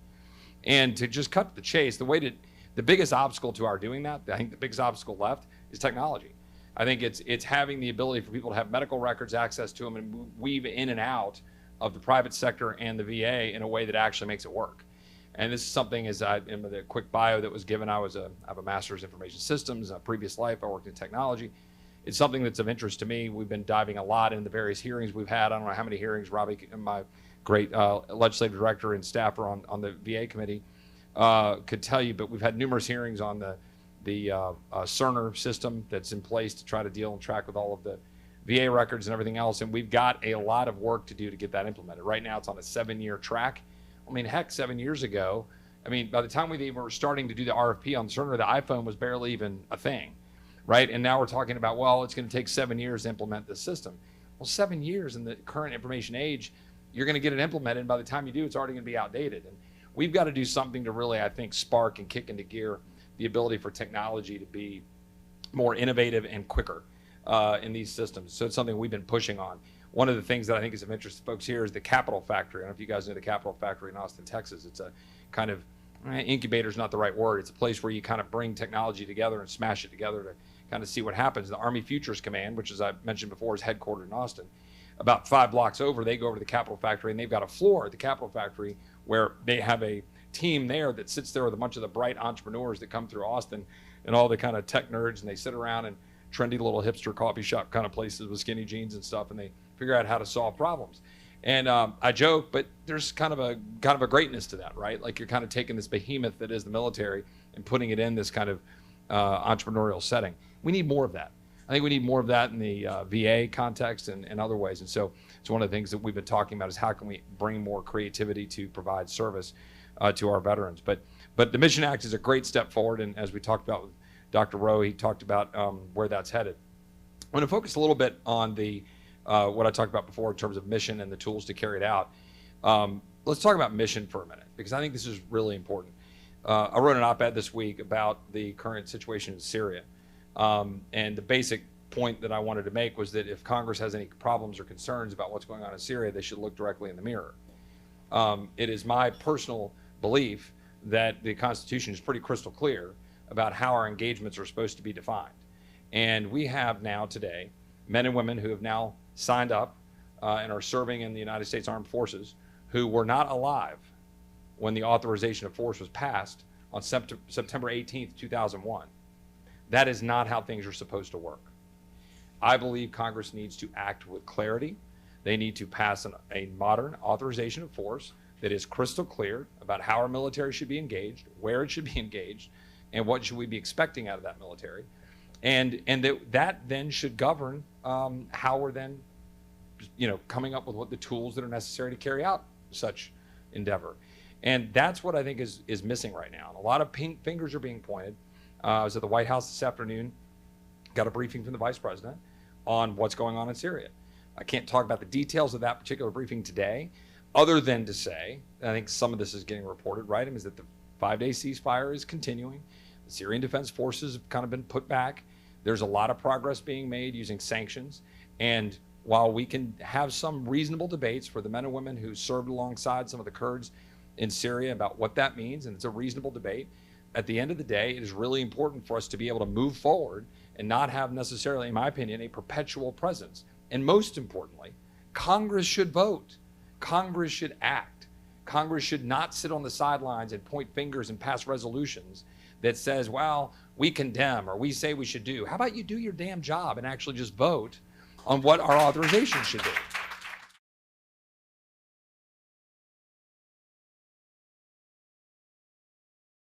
And to just cut to the chase, the biggest obstacle to our doing that, I think the biggest obstacle left is technology. I think it's having the ability for people to have medical records, access to them, and weave in and out of the private sector and the VA in a way that actually makes it work. And this is something, as in the quick bio that was given, I have a master's in information systems. In a previous life, I worked in technology. It's something that's of interest to me. We've been diving a lot into the various hearings we've had. I don't know how many hearings Robbie, my great legislative director and staffer on the VA committee, could tell you, but we've had numerous hearings on the Cerner system that's in place to try to deal and track with all of the VA records and everything else, and we've got a lot of work to do to get that implemented. Right now it's on a 7-year track. I mean, heck, 7 years ago, I mean, by the time we even were starting to do the RFP on Cerner, the iPhone was barely even a thing, right? And now we're talking about, well, it's going to take 7 years to implement this system. Well, 7 years in the current information age, you're going to get it implemented, and by the time you do, it's already going to be outdated. And we've got to do something to really, I think, spark and kick into gear the ability for technology to be more innovative and quicker in these systems. So it's something we've been pushing on. One of the things that I think is of interest to folks here is the Capital Factory. I don't know if you guys know the Capital Factory in Austin, Texas. It's a kind of, incubator is not the right word. It's a place where you kind of bring technology together and smash it together to kind of see what happens. The Army Futures Command, which as I mentioned before is headquartered in Austin, about 5 blocks over, they go over to the Capital Factory and they've got a floor at the Capital Factory where they have a team there that sits there with a bunch of the bright entrepreneurs that come through Austin and all the kind of tech nerds, and they sit around in trendy little hipster coffee shop kind of places with skinny jeans and stuff, and they figure out how to solve problems. And I joke, but there's kind of a greatness to that, right? Like you're kind of taking this behemoth that is the military and putting it in this kind of entrepreneurial setting. We need more of that. I think we need more of that in the VA context and other ways. And so it's one of the things that we've been talking about is how can we bring more creativity to provide service to our veterans. But the Mission Act is a great step forward, and as we talked about with Dr. Rowe, he talked about where that's headed. I'm going to focus a little bit on the what I talked about before in terms of mission and the tools to carry it out. Let's talk about mission for a minute, because I think this is really important. I wrote an op-ed this week about the current situation in Syria. And the basic point that I wanted to make was that if Congress has any problems or concerns about what's going on in Syria, they should look directly in the mirror. It is my personal belief that the Constitution is pretty crystal clear about how our engagements are supposed to be defined. And we have now today men and women who have now signed up and are serving in the United States Armed Forces who were not alive when the authorization of force was passed on September 18th, 2001. That is not how things are supposed to work. I believe Congress needs to act with clarity. They need to pass a modern authorization of force that is crystal clear about how our military should be engaged, where it should be engaged, and what should we be expecting out of that military. And that then should govern how we're then coming up with what the tools that are necessary to carry out such endeavor. And that's what I think is missing right now. And a lot of fingers are being pointed. I was at the White House this afternoon, got a briefing from the Vice President on what's going on in Syria. I can't talk about the details of that particular briefing today, other than to say, I think some of this is getting reported, right, is that the 5-day ceasefire is continuing. The Syrian Defense Forces have kind of been put back. There's a lot of progress being made using sanctions. And while we can have some reasonable debates for the men and women who served alongside some of the Kurds in Syria about what that means, and it's a reasonable debate, at the end of the day, it is really important for us to be able to move forward and not have necessarily, in my opinion, a perpetual presence. And most importantly, Congress should vote. Congress should act. Congress should not sit on the sidelines and point fingers and pass resolutions that says, well, we condemn or we say we should do. How about you do your damn job and actually just vote on what our authorization should be?